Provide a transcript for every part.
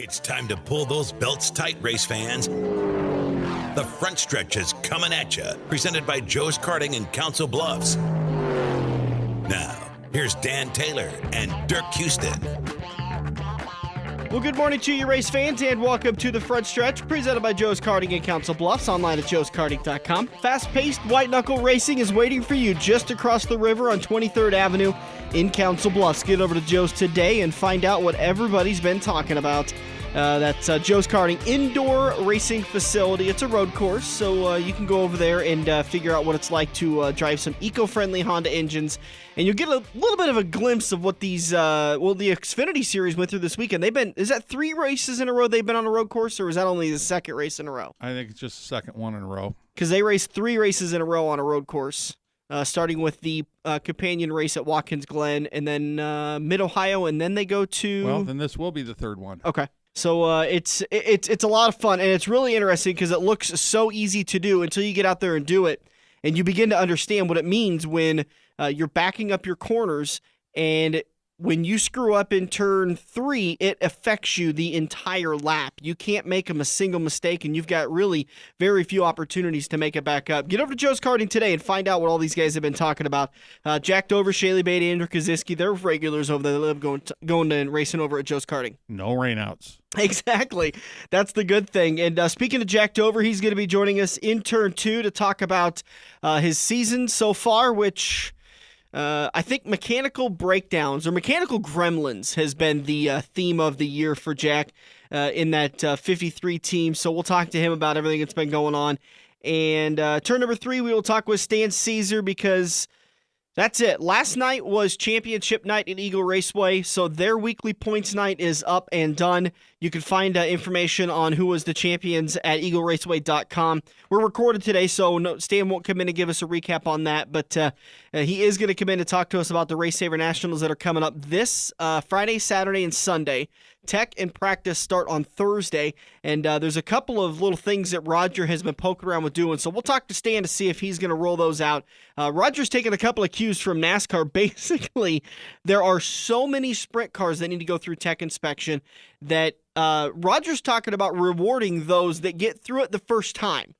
It's time to pull those belts tight, race fans. The front stretch is coming at you, presented by Joe's Karting in Council Bluffs. Now, here's Dan Taylor and Dirk Houston. Well, good morning to you, race fans, and welcome to the front stretch, presented by Joe's Karting in Council Bluffs, online at joeskarting.com. Fast-paced white-knuckle racing is waiting for you just across the river on 23rd Avenue in Council Bluffs. Get over to Joe's today and find out what everybody's been talking about. That's Joe's Karting indoor racing facility. It's a road course, so you can go over there and figure out what it's like to drive some eco-friendly Honda engines. And you'll get a little bit of a glimpse of what these, the Xfinity Series went through this weekend. Is that 3 races in a row they've been on a road course, or is that only the second race in a row? I think it's just the second one in a row. Because they raced 3 races in a row on a road course, starting with the companion race at Watkins Glen, and then Mid-Ohio, and then they go to... Well, then this will be the third one. Okay. So it's a lot of fun, and it's really interesting because it looks so easy to do until you get out there and do it, and you begin to understand what it means when you're backing up your corners, and when you screw up in turn 3, it affects you the entire lap. You can't make a single mistake, and you've got really very few opportunities to make it back up. Get over to Joe's Karting today and find out what all these guys have been talking about. Jack Dover, Shaylee Bate, Andrew Kaziski, they're regulars over there. They live going and racing over at Joe's Karting. No rainouts. Exactly. That's the good thing. And speaking of Jack Dover, he's going to be joining us in turn 2 to talk about his season so far, which... I think mechanical breakdowns or mechanical gremlins has been the theme of the year for Jack in that 53 team. So we'll talk to him about everything that's been going on. And turn number 3, we will talk with Stan Cisar because that's it. Last night was championship night at Eagle Raceway, so their weekly points night is up and done. You can find information on who was the champions at eagleraceway.com. We're recorded today, so Stan won't come in and give us a recap on that, but he is going to come in to talk to us about the RaceSaver Nationals that are coming up this Friday, Saturday, and Sunday. Tech and practice start on Thursday, and there's a couple of little things that Roger has been poking around with doing, so we'll talk to Stan to see if he's going to roll those out. Roger's taking a couple of cues from NASCAR. Basically, there are so many sprint cars that need to go through tech inspection that Roger's talking about rewarding those that get through it the first time.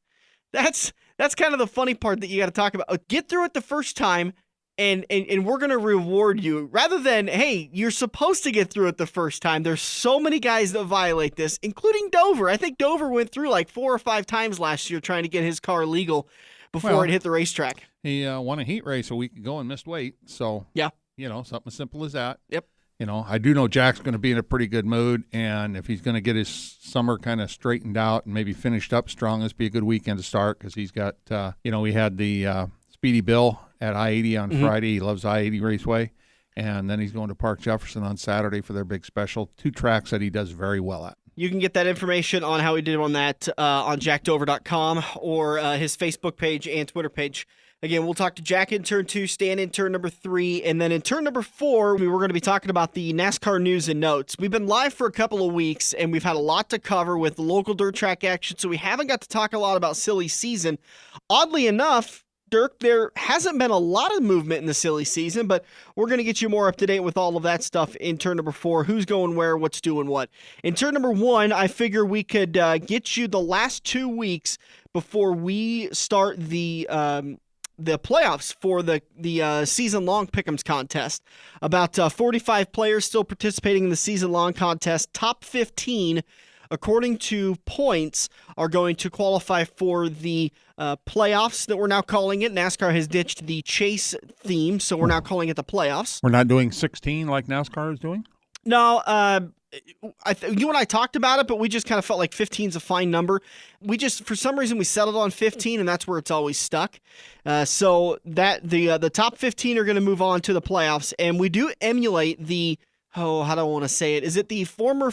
That's kind of the funny part that you got to talk about. Get through it the first time, and we're going to reward you. Rather than, hey, you're supposed to get through it the first time. There's so many guys that violate this, including Dover. I think Dover went through like 4 or 5 times last year trying to get his car legal before it hit the racetrack. He won a heat race a week ago and missed weight. So, yeah, something as simple as that. Yep. I do know Jack's going to be in a pretty good mood, and if he's going to get his summer kind of straightened out and maybe finished up strong, this be a good weekend to start because he's got, we had the Speedy Bill at I-80 on Friday. He loves I-80 Raceway, and then he's going to Park Jefferson on Saturday for their big special. 2 tracks that he does very well at. You can get that information on how he did on that on jackdover.com or his Facebook page and Twitter page. Again, we'll talk to Jack in turn 2, Stan in turn number 3, and then in turn number 4, we were going to be talking about the NASCAR news and notes. We've been live for a couple of weeks, and we've had a lot to cover with the local dirt track action, so we haven't got to talk a lot about silly season. Oddly enough, Dirk, there hasn't been a lot of movement in the silly season, but we're going to get you more up to date with all of that stuff in turn number 4, who's going where, what's doing what. In turn number 1, I figure we could get you the last 2 weeks before we start the playoffs for the season-long Pick'ems contest. About 45 players still participating in the season-long contest. Top 15, according to points, are going to qualify for the playoffs that we're now calling it. NASCAR has ditched the chase theme, so we're now calling it the playoffs. We're not doing 16 like NASCAR is doing? No, you and I talked about it, but we just kind of felt like 15 is a fine number. For some reason, we settled on 15, and that's where it's always stuck. So that the top 15 are going to move on to the playoffs, and we do emulate the, how do I want to say it? Is it the former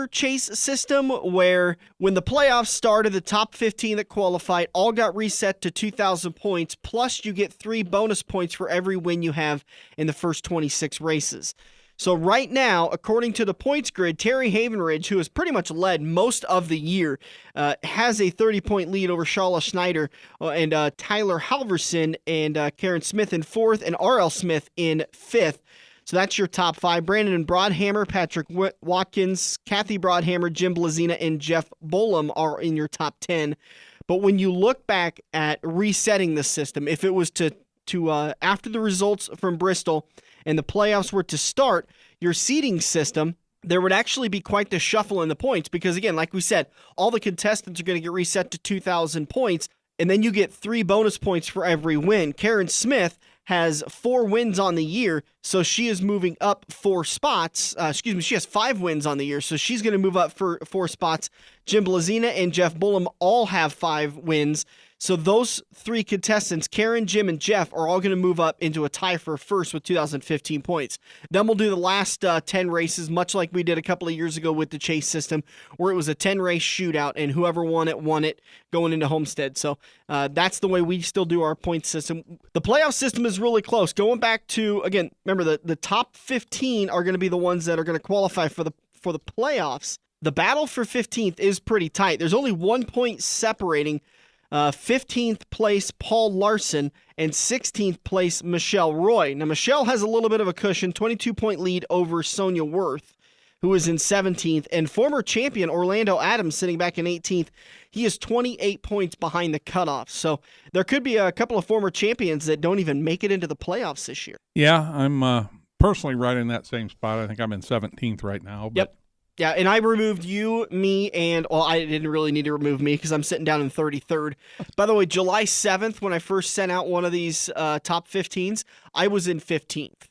chase system where when the playoffs started, the top 15 that qualified all got reset to 2,000 points, plus you get 3 bonus points for every win you have in the first 26 races. So right now, according to the points grid, Terry Havenridge, who has pretty much led most of the year, has a 30-point lead over Sharla Schneider and Tyler Halverson and Karen Smith in 4th and R.L. Smith in 5th. So that's your top 5. Brandon Broadhammer, Patrick Watkins, Kathy Broadhammer, Jim Blazina, and Jeff Bolam are in your top 10. But when you look back at resetting the system, if it was to after the results from Bristol and the playoffs were to start, your seeding system, there would actually be quite the shuffle in the points because, again, like we said, all the contestants are going to get reset to 2,000 points, and then you get 3 bonus points for every win. Karen Smith has 4 wins on the year, so she is moving up 4 spots. She has 5 wins on the year, so she's going to move up for 4 spots. Jim Blazina and Jeff Bolam all have 5 wins. So those 3 contestants, Karen, Jim, and Jeff, are all going to move up into a tie for first with 2015 points. Then we'll do the last 10 races, much like we did a couple of years ago with the chase system, where it was a 10-race shootout, and whoever won it going into Homestead. So that's the way we still do our point system. The playoff system is really close. Going back to, again, remember the top 15 are going to be the ones that are going to qualify for the playoffs. The battle for 15th is pretty tight. There's only 1 point separating 15th place Paul Larson and 16th place Michelle Roy. Now, Michelle has a little bit of a cushion, 22-point lead over Sonia Worth, who is in 17th, and former champion Orlando Adams sitting back in 18th. He is 28 points behind the cutoff. So there could be a couple of former champions that don't even make it into the playoffs this year. Yeah, I'm personally right in that same spot. I think I'm in 17th right now. But yep. Yeah, and I removed you, me, and, well, I didn't really need to remove me because I'm sitting down in 33rd. By the way, July 7th, when I first sent out one of these top 15s, I was in 15th.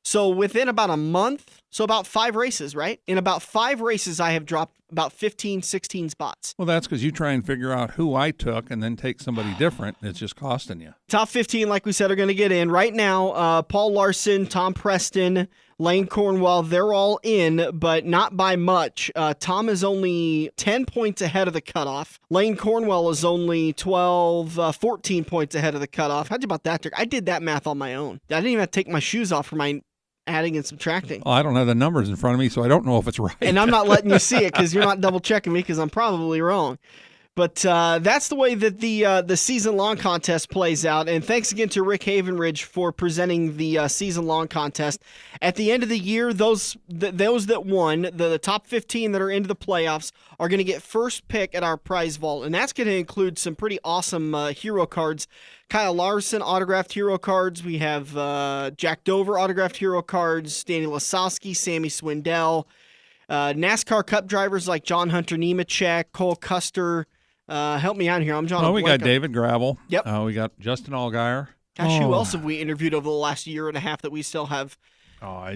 So within about a month, so about 5 races, right? In about 5 races, I have dropped about 15, 16 spots. Well, that's because you try and figure out who I took and then take somebody different. It's just costing you. Top 15, like we said, are going to get in. Right now, Paul Larson, Tom Preston, Lane Cornwell, they're all in, but not by much. Tom is only 10 points ahead of the cutoff. Lane Cornwell is only 14 points ahead of the cutoff. How'd you about that, Dirk? I did that math on my own. I didn't even have to take my shoes off for my adding and subtracting. Well, I don't have the numbers in front of me, so I don't know if it's right. And I'm not letting you see it because you're not double-checking me because I'm probably wrong. But that's the way that the season-long contest plays out. And thanks again to Rick Havenridge for presenting the season-long contest. At the end of the year, those that won, the top 15 that are into the playoffs, are going to get first pick at our prize vault. And that's going to include some pretty awesome hero cards. Kyle Larson autographed hero cards. We have Jack Dover autographed hero cards. Danny Lasowski, Sammy Swindell. NASCAR Cup drivers like John Hunter Nemechek, Cole Custer. Help me out here. I'm John. Oh, we got David Gravel. Yep. We got Justin Allgaier. Gosh, who else have we interviewed over the last year and a half that we still have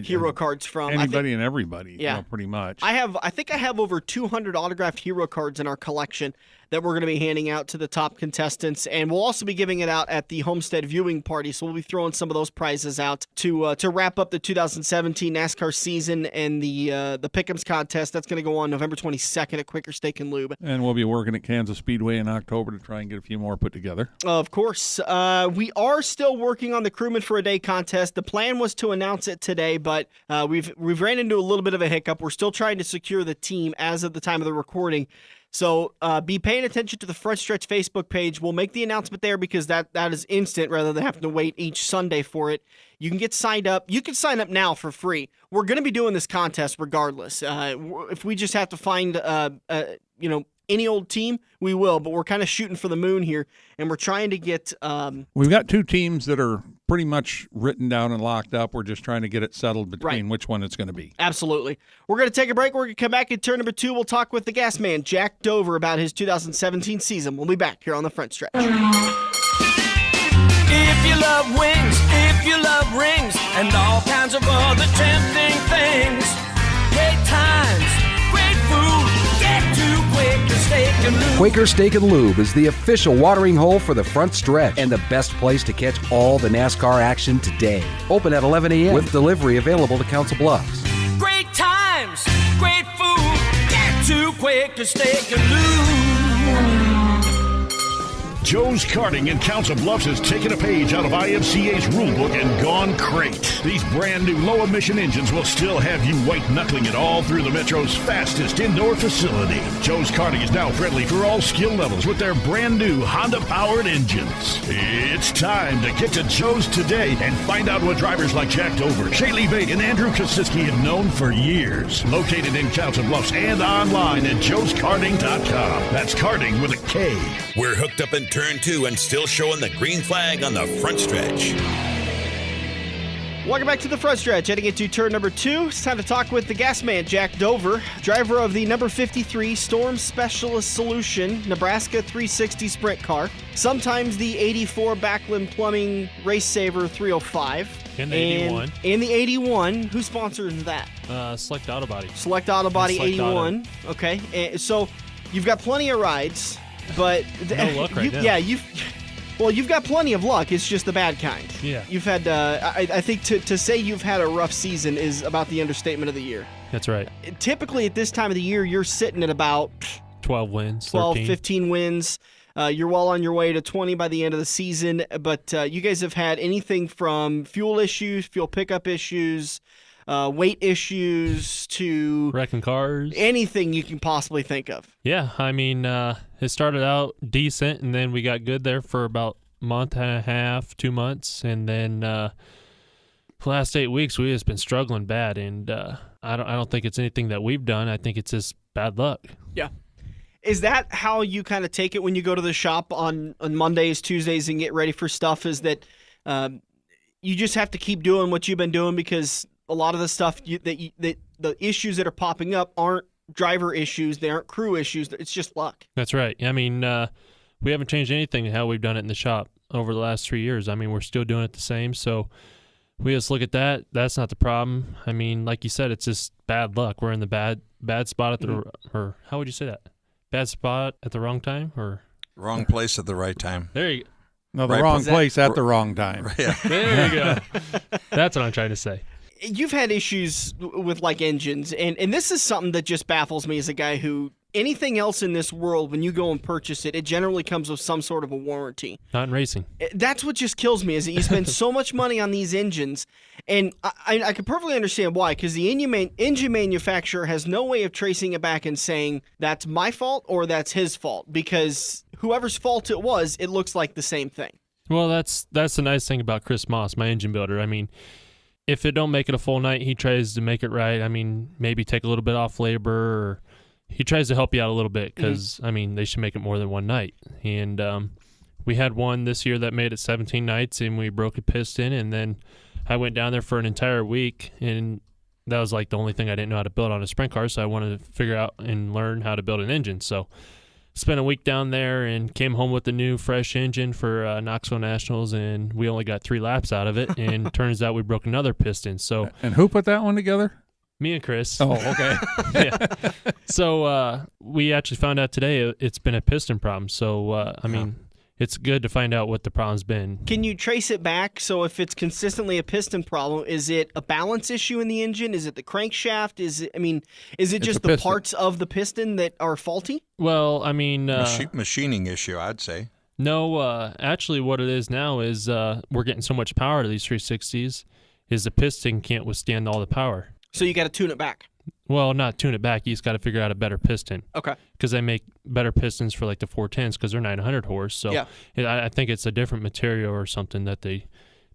hero cards from? Anybody and everybody. Yeah, pretty much. I think I have over 200 autographed hero cards in our collection that we're going to be handing out to the top contestants, and we'll also be giving it out at the Homestead viewing party. So we'll be throwing some of those prizes out to wrap up the 2017 NASCAR season and the Pick'ems contest. That's going to go on November 22nd at Quaker Steak and Lube. And we'll be working at Kansas Speedway in October to try and get a few more put together. Of course. We are still working on the Crewman for a Day contest. The plan was to announce it today, but we've ran into a little bit of a hiccup. We're still trying to secure the team as of the time of the recording. So be paying attention to the Front Stretch Facebook page. We'll make the announcement there because that is instant rather than having to wait each Sunday for it. You can get signed up. You can sign up now for free. We're going to be doing this contest regardless. If we just have to find any old team, we will. But we're kind of shooting for the moon here, and we're trying to get. We've got 2 teams that are pretty much written down and locked up. We're just trying to get it settled between which one it's going to be. Absolutely. We're going to take a break. We're going to come back in turn number 2. We'll talk with the gas man, Jack Dover, about his 2017 season. We'll be back here on the Front Stretch. If you love wings, if you love rings, and all kinds of other tempting things, great times, great food, get to Quaker Steak and Lube. Quaker Steak and Lube is the official watering hole for the Front Stretch and the best place to catch all the NASCAR action today. Open at 11 a.m. with delivery available to Council Bluffs. Great times, great food, get to Quaker Steak and Lube. Joe's Karting in Council Bluffs has taken a page out of IMCA's rulebook and gone crate. These brand new low-emission engines will still have you white-knuckling it all through the Metro's fastest indoor facility. Joe's Karting is now friendly for all skill levels with their brand new Honda-powered engines. It's time to get to Joe's today and find out what drivers like Jack Dover, Shaylee Bate, and Andrew Kosiski have known for years. Located in Council Bluffs and online at joeskarting.com. That's karting with a K. We're hooked up in turn 2 and still showing the green flag on the front stretch. Welcome back to the front stretch. Heading into turn number 2, it's time to talk with the gas man, Jack Dover, driver of the number 53 Storm Specialist Solution Nebraska 360 Sprint car, sometimes the 84 Backlund Plumbing RaceSaver 305. And the 81. And the 81. Who sponsors that? Select Auto Body. Select Auto Body Select 81. Auto. Okay. So you've got plenty of rides, but no luck right now. Yeah, you've got plenty of luck. It's just the bad kind. Yeah. You've had, I think to say you've had a rough season is about the understatement of the year. That's right. Typically at this time of the year, you're sitting at about 12 wins, 12, 13. 15 wins. You're well on your way to 20 by the end of the season. But you guys have had anything from fuel issues, fuel pickup issues, weight issues to wrecking cars. Anything you can possibly think of. Yeah, I mean, it started out decent, and then we got good there for about a month and a half, 2 months, and then the last 8 weeks we have been struggling bad. And I don't think it's anything that we've done. I think it's just bad luck. Yeah. Is that how you kind of take it when you go to the shop on Mondays, Tuesdays, and get ready for stuff? Is that you just have to keep doing what you've been doing because a lot of the stuff the issues that are popping up aren't driver issues, they aren't crew issues. It's just luck. That's right. I mean, we haven't changed anything in how we've done it in the shop over the last 3 years. I mean, we're still doing it the same. So we just look at that. That's not the problem. I mean, like you said, it's just bad luck. We're in the bad spot at the or how would you say that? Bad spot at the wrong time, or wrong place at the right time. There you go. No, the wrong place at the wrong time. Yeah. There you go. That's what I'm trying to say. You've had issues with like engines, and this is something that just baffles me as a guy who anything else in this world, when you go and purchase it, it generally comes with some sort of a warranty. Not in racing. That's what just kills me is that you spend so much money on these engines, and I can perfectly understand why, because the engine manufacturer has no way of tracing it back and saying that's my fault or that's his fault, because whoever's fault it was, it looks like the same thing. Well, that's the nice thing about Chris Moss, my engine builder. I mean, if it don't make it a full night, he tries to make it right. I mean, maybe take a little bit off labor, or he tries to help you out a little bit because, I mean, they should make it more than one night. And we had one this year that made it 17 nights, and we broke a piston, and then I went down there for an entire week, and that was like the only thing I didn't know how to build on a sprint car, so I wanted to figure out and learn how to build an engine. So spent a week down there and came home with a new fresh engine for Knoxville Nationals, and we only got 3 laps out of it, and turns out we broke another piston. So And who put that one together? me and Chris. Oh, okay. Yeah. So we actually found out today it's been a piston problem. So, I mean, it's good to find out what the problem's been. Can you trace it back? So if it's consistently a piston problem, is it a balance issue in the engine? Is it the crankshaft? Is it just the parts of the piston that are faulty? Well, I mean... machining issue, I'd say. No, actually what it is now is we're getting so much power to these 360s is the piston can't withstand all the power. So you got to tune it back. Well, not tune it back. You just got to figure out a better piston. Okay. Because they make better pistons for like the 410s because they're 900 horse. So yeah. I think it's a different material or something that they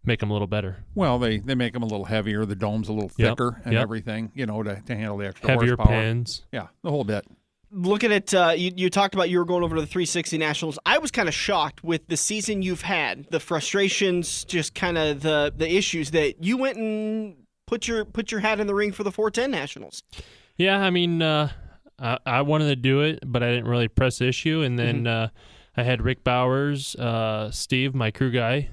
make them a little better. Well, they make them a little heavier. The dome's a little thicker and everything, to handle the extra heavier horsepower. pins. Yeah, the whole bit. Looking at, you talked about you were going over to the 360 Nationals. I was kind of shocked with the season you've had, the frustrations, just kind of the issues that you went and put your hat in the ring for the 410 Nationals. Yeah, I mean, I wanted to do it, but I didn't really press the issue. And then I had Rick Bowers, Steve, my crew guy.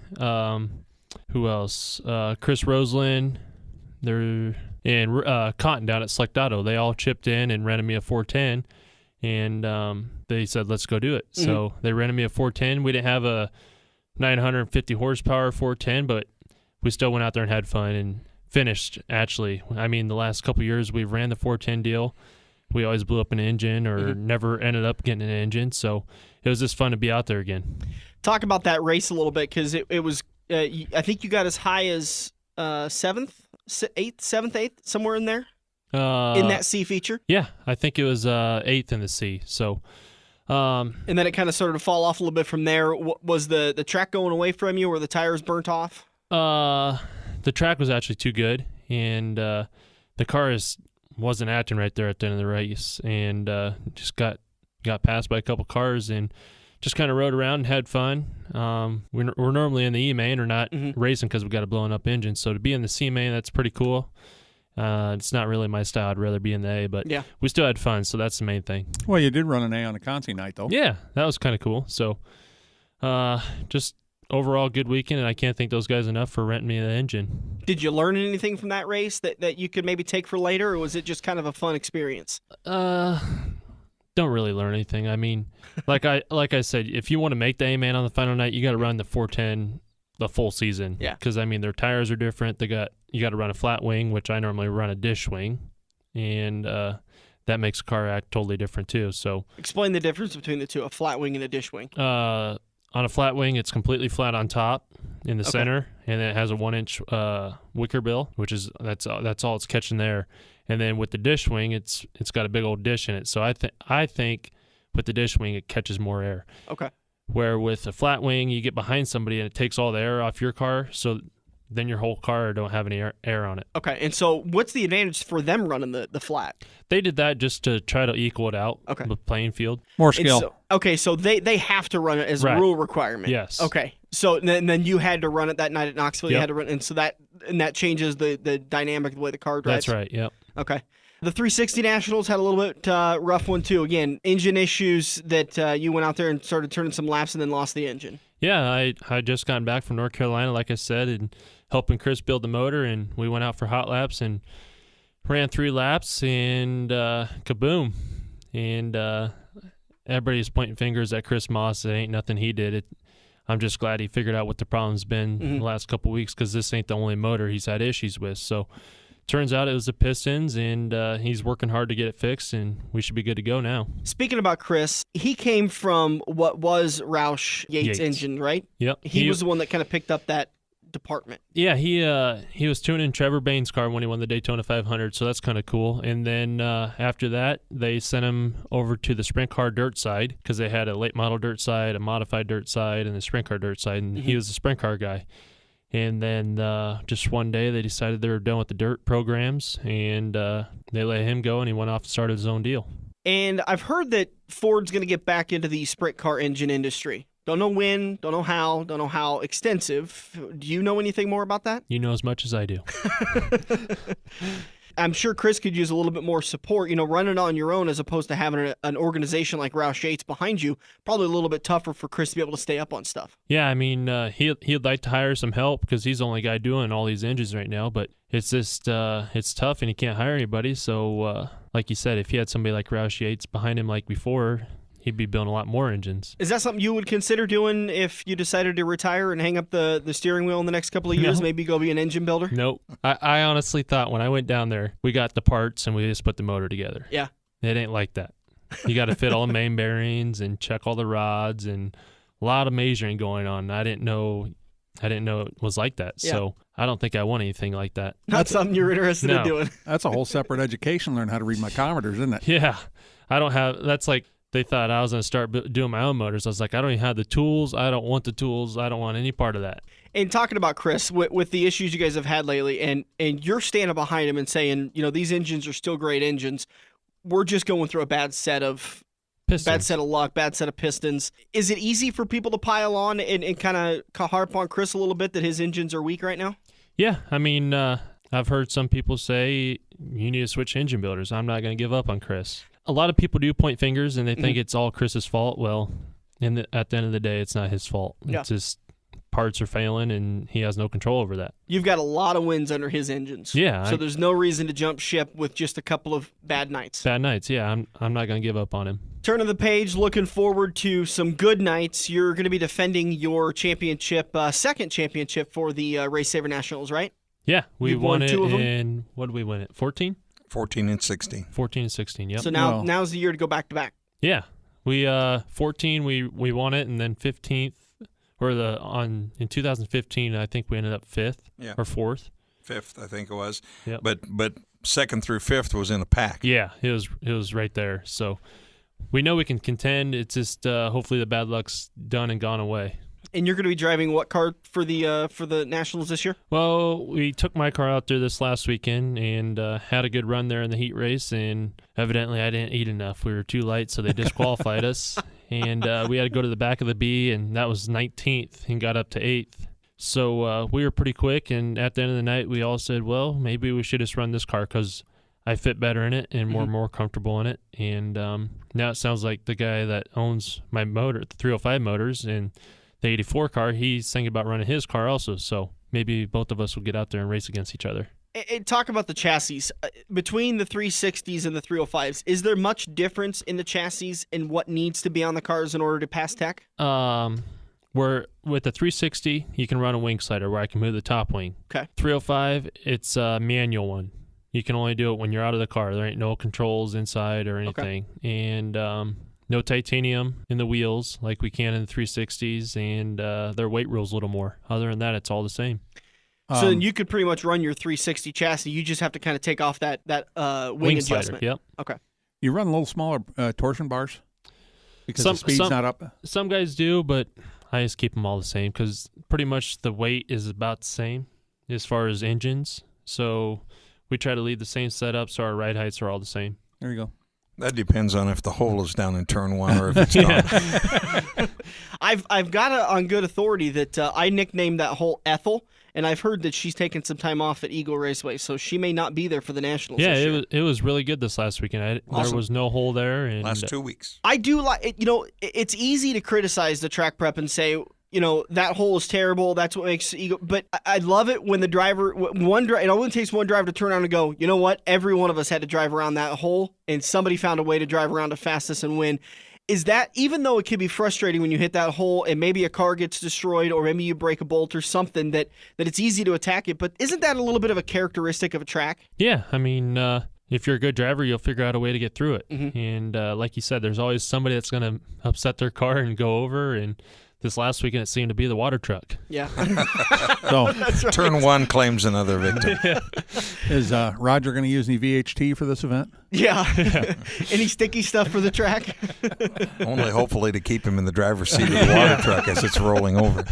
Who else? Chris Roseland, and Cotton down at Select Auto. They all chipped in and rented me a 410, and they said, let's go do it. So they rented me a 410. We didn't have a 950 horsepower 410, but we still went out there and had fun and finished, actually. I mean, the last couple of years we've ran the 410 deal. we always blew up an engine or never ended up getting an engine. So it was just fun to be out there again. Talk about that race a little bit, because it was, I think you got as high as 7th, 8th, somewhere in there in that C feature. Yeah, I think it was 8th in the C. So, and then it kind of started to fall off a little bit from there. Was the track going away from you, or the tires burnt off? The track was actually too good, and the car wasn't acting right there at the end of the race, and just got passed by a couple cars and just kind of rode around and had fun. We're normally in the E main or not racing because we've got a blown up engine. So to be in the C main, that's pretty cool. It's not really my style. I'd rather be in the A, but we still had fun, so that's the main thing. Well, you did run an A on a Consi night, though. Yeah, that was kind of cool. So just overall good weekend, and I can't thank those guys enough for renting me the engine. Did you learn anything from that race that you could maybe take for later, or was it just kind of a fun experience? Don't really learn anything. I mean, like I said, if you want to make the A-man on the final night, you got to run the 410 the full season. Yeah. Because, I mean, their tires are different. You got to run a flat wing, which I normally run a dish wing, and that makes the car act totally different too. So explain the difference between the two, a flat wing and a dish wing. On a flat wing, it's completely flat on top in the center, and then it has a 1-inch wicker bill, which is that's all it's catching there. And then with the dish wing, it's got a big old dish in it. So I think with the dish wing, it catches more air. Okay. Where with a flat wing, you get behind somebody and it takes all the air off your car, so then your whole car don't have any air on it. Okay, and so what's the advantage for them running the flat? They did that just to try to equal it out, the playing field. More skill. So they have to run it as a rule requirement. Yes. Okay, so then you had to run it that night at Knoxville. Yep. You had to run, and so that changes the dynamic, the way the car drives. That's right, yep. Okay. The 360 Nationals had a little bit rough one, too. Again, engine issues that you went out there and started turning some laps and then lost the engine. Yeah, I just gotten back from North Carolina, like I said, and helping Chris build the motor, and we went out for hot laps and ran 3 laps, and kaboom. And everybody's pointing fingers at Chris Moss. It ain't nothing he did. I'm just glad he figured out what the problem's been the last couple of weeks, because this ain't the only motor he's had issues with. So turns out it was the pistons, and he's working hard to get it fixed, and we should be good to go now. Speaking about Chris, he came from what was Roush Yates' engine, right? Yep. He was the one that kind of picked up that department. Yeah, he was tuning Trevor Bain's car when he won the Daytona 500, so that's kind of cool. And then after that, they sent him over to the sprint car dirt side, because they had a late model dirt side, a modified dirt side, and a sprint car dirt side, and he was the sprint car guy. And then just one day they decided they were done with the dirt programs, and they let him go, and he went off and started his own deal. And I've heard that Ford's going to get back into the sprint car engine industry. Don't know when, don't know how extensive. Do you know anything more about that? You know as much as I do. I'm sure Chris could use a little bit more support. Running on your own as opposed to having an organization like Roush Yates behind you, probably a little bit tougher for Chris to be able to stay up on stuff. Yeah, I mean, he'd like to hire some help, because he's the only guy doing all these engines right now, but it's just it's tough, and he can't hire anybody. So like you said, if he had somebody like Roush Yates behind him like before, he'd be building a lot more engines. Is that something you would consider doing if you decided to retire and hang up the steering wheel in the next couple of years? No. Maybe go be an engine builder? Nope. I honestly thought when I went down there, we got the parts and we just put the motor together. Yeah. It ain't like that. You got to fit all the main bearings and check all the rods, and a lot of measuring going on. I didn't know it was like that. Yeah. So I don't think I want anything like that. Not something you're interested in doing. That's a whole separate education, learn how to read micrometers, isn't it? Yeah. That's like, they thought I was going to start doing my own motors. I was like, I don't even have the tools. I don't want the tools. I don't want any part of that. And talking about Chris, with the issues you guys have had lately, and you're standing behind him and saying, these engines are still great engines. We're just going through a bad set of pistons. Bad set of luck, bad set of pistons. Is it easy for people to pile on and kind of harp on Chris a little bit that his engines are weak right now? Yeah, I mean, I've heard some people say you need to switch engine builders. I'm not going to give up on Chris. A lot of people do point fingers, and they think it's all Chris's fault. Well, at the end of the day, it's not his fault. Yeah. It's just parts are failing, and he has no control over that. You've got a lot of wins under his engines. Yeah. So there's no reason to jump ship with just a couple of bad nights. Bad nights, yeah. I'm not going to give up on him. Turning the page, looking forward to some good nights. You're going to be defending your championship, second championship for the RaceSaver Nationals, right? Yeah, we won it 2 of them? in, what did we win it, 14? 14 and 16. 14 and 16, yep. So now's the year to go back to back. Yeah. We 14 we won it, and then 15th in 2015 I think we ended up 5th or 4th. 5th, I think it was. Yep. But 2nd through 5th was in the pack. Yeah, it was right there. So we know we can contend. It's just hopefully the bad luck's done and gone away. And you're going to be driving what car for the Nationals this year? Well, we took my car out there this last weekend and had a good run there in the heat race, and evidently I didn't eat enough. We were too light, so they disqualified us. And we had to go to the back of the B, and that was 19th and got up to 8th. So we were pretty quick, and at the end of the night, we all said, well, maybe we should just run this car because I fit better in it and more comfortable in it. And now it sounds like the guy that owns my motor, the 305 motors, and the 84 car, he's thinking about running his car also. So maybe both of us will get out there and race against each other. And talk about the chassis. Between the 360s and the 305s, is there much difference in the chassis and what needs to be on the cars in order to pass tech? Where with the 360, you can run a wing slider where I can move the top wing. Okay. 305, it's a manual one. You can only do it when you're out of the car. There ain't no controls inside or anything. Okay. And no titanium in the wheels like we can in the 360s, and their weight rules a little more. Other than that, it's all the same. So then you could pretty much run your 360 chassis. You just have to kind of take off that wing adjustment. Slider, yep. Okay. You run a little smaller torsion bars because the speed's not up? Some guys do, but I just keep them all the same because pretty much the weight is about the same as far as engines. So we try to leave the same setup so our ride heights are all the same. There you go. That depends on if the hole is down in turn 1 or if it's not. I've got it on good authority that I nicknamed that hole Ethel, and I've heard that she's taking some time off at Eagle Raceway, so she may not be there for the Nationals. Yeah, this year. it was really good this last weekend. Awesome. There was no hole there. And Last 2 weeks. I do like it. It's easy to criticize the track prep and say, that hole is terrible. That's what makes Eagle. But I love it when the driver, it only takes one driver to turn around and go, you know what? Every one of us had to drive around that hole, and somebody found a way to drive around it fastest and win. Is that, even though it can be frustrating when you hit that hole and maybe a car gets destroyed or maybe you break a bolt or something, that it's easy to attack it, but isn't that a little bit of a characteristic of a track? Yeah, I mean, if you're a good driver, you'll figure out a way to get through it. Mm-hmm. And like you said, there's always somebody that's going to upset their car and go over, and this last weekend it seemed to be the water truck. Yeah. So That's right. Turn 1 claims another victim. is Roger going to use any VHT for this event? Yeah. Any sticky stuff for the track? Only hopefully to keep him in the driver's seat of the water truck as it's rolling over.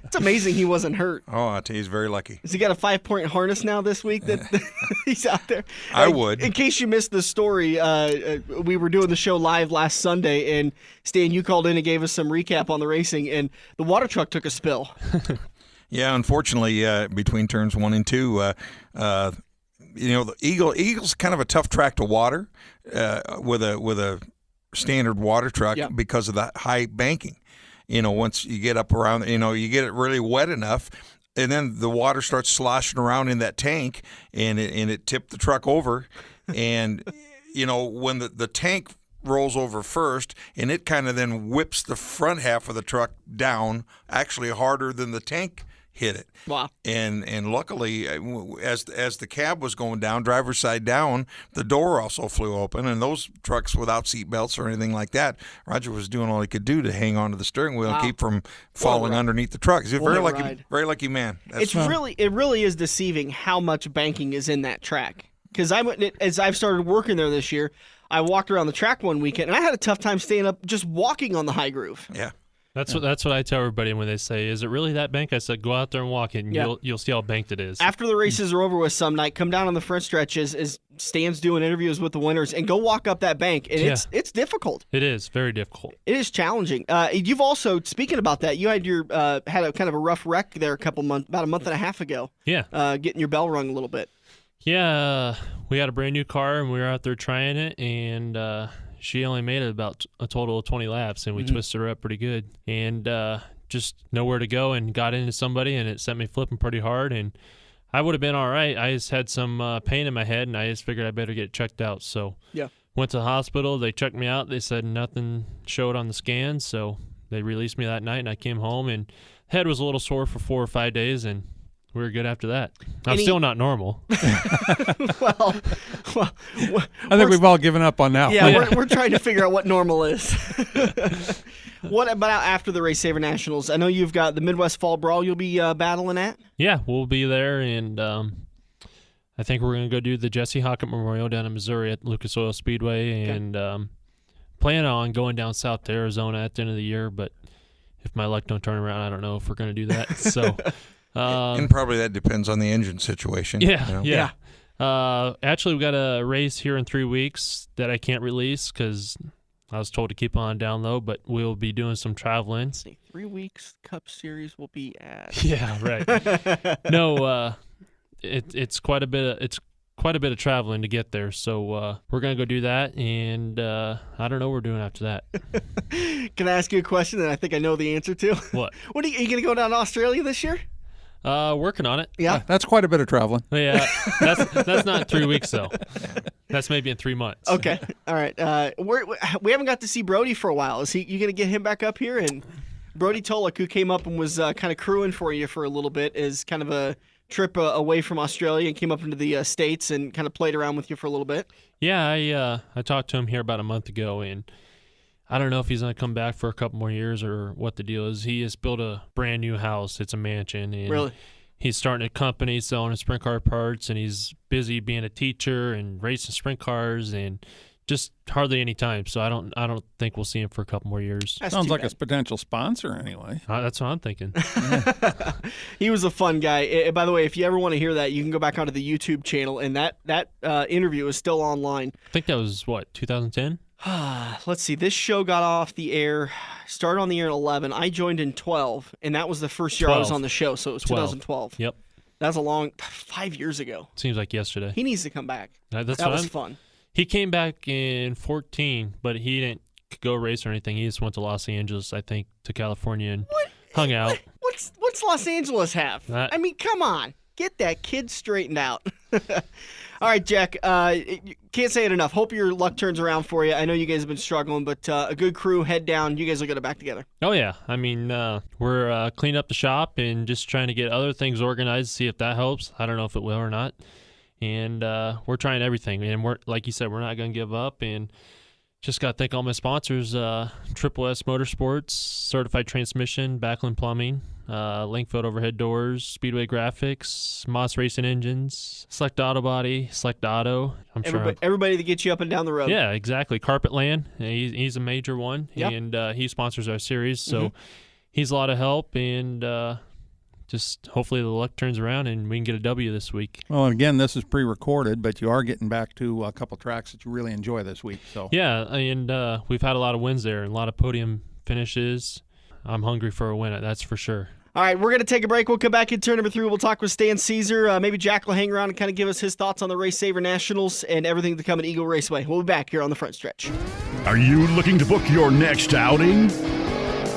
It's amazing he wasn't hurt. Oh, I tell you, he's very lucky. Has he got a 5-point harness now this week that he's out there? I would. In case you missed the story, we were doing the show live last Sunday, and Stan, you called in and gave us some recap on the racing, and the water truck took a spill. Yeah, unfortunately, between turns 1 and 2, the Eagle's kind of a tough track to water with a standard water truck because of the high banking. Once you get up around, you get it really wet enough, and then the water starts sloshing around in that tank, and it tipped the truck over, and when the tank rolls over first, and it kind of then whips the front half of the truck down, actually harder than the tank hit it. Wow. And luckily, as the cab was going down, driver's side down, the door also flew open, and those trucks without seat belts or anything like that, Roger was doing all he could do to hang on to the steering wheel and keep from falling underneath the truck. He's a very lucky man. It really is deceiving how much banking is in that track. Because as I've started working there this year, I walked around the track one weekend, and I had a tough time staying up just walking on the high groove. Yeah. That's what I tell everybody when they say, "Is it really that banked?" I said, "Go out there and walk it, and you'll see how banked it is." After the races are over with some night, come down on the front stretch as Stan's doing interviews with the winners, and go walk up that bank, and it's difficult. It is very difficult. It is challenging. You've also, speaking about that, you had had a kind of a rough wreck there about a month and a half ago. Yeah, getting your bell rung a little bit. Yeah, we had a brand new car, and we were out there trying it, and she only made it about a total of 20 laps, and we twisted her up pretty good, and just nowhere to go, and got into somebody, and it sent me flipping pretty hard, and I would have been all right. I just had some pain in my head, and I just figured I better get it checked out. So went to the hospital. They checked me out. They said nothing showed on the scan, so they released me that night, and I came home, and head was a little sore for 4 or 5 days, and we were good after that. I'm still not normal. well, I think we've all given up on that. Yeah, we're trying to figure out what normal is. What about after the RaceSaver Nationals? I know you've got the Midwest Fall Brawl you'll be battling at. Yeah, we'll be there, and I think we're going to go do the Jesse Hockett Memorial down in Missouri at Lucas Oil Speedway, and plan on going down south to Arizona at the end of the year, but if my luck don't turn around, I don't know if we're going to do that. So, and probably that depends on the engine situation. Yeah. Actually, we got a race here in 3 weeks that I can't release because I was told to keep on down low, but we'll be doing some traveling. 3 weeks Cup Series will be at. Yeah, right. No, it's quite a bit. It's quite a bit of traveling to get there, so we're gonna go do that, and I don't know what we're doing after that. Can I ask you a question that I think I know the answer to? What? Are you gonna go down to Australia this year? Working on it. Yeah, that's quite a bit of traveling. Yeah, that's not 3 weeks though. That's maybe in 3 months. Okay, all right. We haven't got to see Brody for a while. You gonna get him back up here? And Brody Tolick, who came up and was kind of crewing for you for a little bit, is kind of a trip away from Australia and came up into the States and kind of played around with you for a little bit. Yeah, I talked to him here about a month ago, and I don't know if he's going to come back for a couple more years or what the deal is. He has built a brand new house. It's a mansion. And really? He's starting a company selling sprint car parts, and he's busy being a teacher and racing sprint cars and just hardly any time. So I don't think we'll see him for a couple more years. Sounds like a potential sponsor anyway. That's what I'm thinking. He was a fun guy. By the way, if you ever want to hear that, you can go back onto the YouTube channel, and that interview is still online. I think that was, 2010? Let's see. This show got off the air, started on the air in 11. I joined in 12, and that was the first year I was on the show, so it was 2012. Yep. That was a long 5 years ago. Seems like yesterday. He needs to come back. That was fun. He came back in 14, but he didn't go race or anything. He just went to Los Angeles, I think, to California and hung out. What's Los Angeles have? I mean, come on. Get that kid straightened out. All right, Jack. Can't say it enough. Hope your luck turns around for you. I know you guys have been struggling, but a good crew, head down. You guys will get it back together. Oh, yeah. I mean, we're cleaning up the shop and just trying to get other things organized, see if that helps. I don't know if it will or not. And we're trying everything. And we're, like you said, we're not going to give up. And just got to thank all my sponsors, Triple S Motorsports, Certified Transmission, Backlund Plumbing, Linkfield Overhead Doors, Speedway Graphics, Moss Racing Engines, Select Auto Body, Select Auto. Everybody that gets you up and down the road. Yeah, exactly. Carpetland, he's a major one, and he sponsors our series, so he's a lot of help, and just hopefully the luck turns around and we can get a W this week. Well, and again, this is pre-recorded, but you are getting back to a couple tracks that you really enjoy this week. So yeah, and we've had a lot of wins there and a lot of podium finishes. I'm hungry for a win, that's for sure. All right, we're going to take a break. We'll come back in turn number 3. We'll talk with Stan Cisar. Maybe Jack will hang around and kind of give us his thoughts on the RaceSaver Nationals and everything to come at Eagle Raceway. We'll be back here on the front stretch. Are you looking to book your next outing?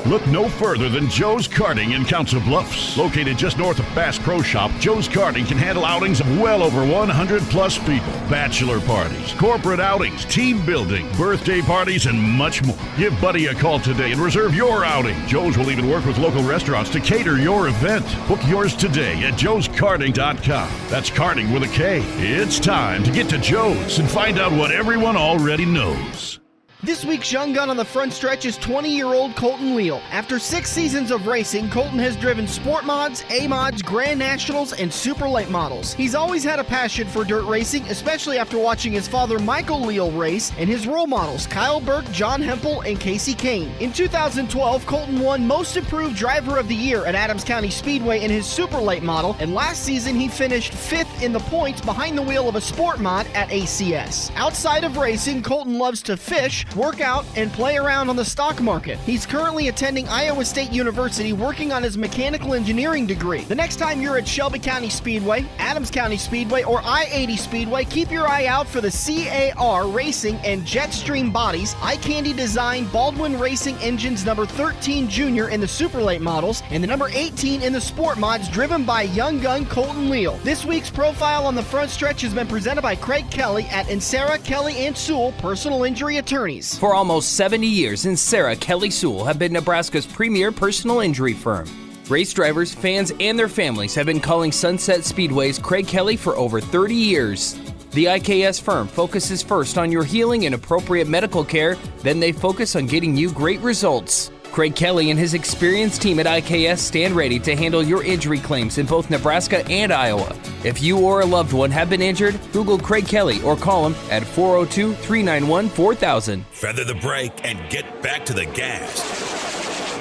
Look no further than Joe's Karting in Council Bluffs. Located just north of Bass Pro Shop, Joe's Karting can handle outings of well over 100-plus people. Bachelor parties, corporate outings, team building, birthday parties, and much more. Give Buddy a call today and reserve your outing. Joe's will even work with local restaurants to cater your event. Book yours today at joeskarting.com. That's karting with a K. It's time to get to Joe's and find out what everyone already knows. This week's young gun on the front stretch is 20-year-old Colton Leal. After 6 seasons of racing, Colton has driven Sport Mods, A-Mods, Grand Nationals, and Super Late models. He's always had a passion for dirt racing, especially after watching his father Michael Leal race and his role models Kyle Burke, John Hempel, and Casey Kane. In 2012, Colton won Most Improved Driver of the Year at Adams County Speedway in his Super Late model, and last season he finished 5th in the points behind the wheel of a Sport Mod at ACS. Outside of racing, Colton loves to fish, work out, and play around on the stock market. He's currently attending Iowa State University working on his mechanical engineering degree. The next time you're at Shelby County Speedway, Adams County Speedway, or I-80 Speedway, keep your eye out for the CAR Racing and Jetstream bodies, Eye Candy Design Baldwin Racing engines number 13 Junior in the Super Late models, and the number 18 in the Sport Mods driven by young gun Colton Leal. This week's profile on the front stretch has been presented by Craig Kelly at Insera, Kelly & Sewell Personal Injury Attorneys. For almost 70 years, Insera, Kelly & Sewell have been Nebraska's premier personal injury firm. Race drivers, fans, and their families have been calling Sunset Speedway's Craig Kelly for over 30 years. The IKS firm focuses first on your healing and appropriate medical care, then they focus on getting you great results. Craig Kelly and his experienced team at IKS stand ready to handle your injury claims in both Nebraska and Iowa. If you or a loved one have been injured, Google Craig Kelly or call him at 402-391-4000. Feather the brake and get back to the gas.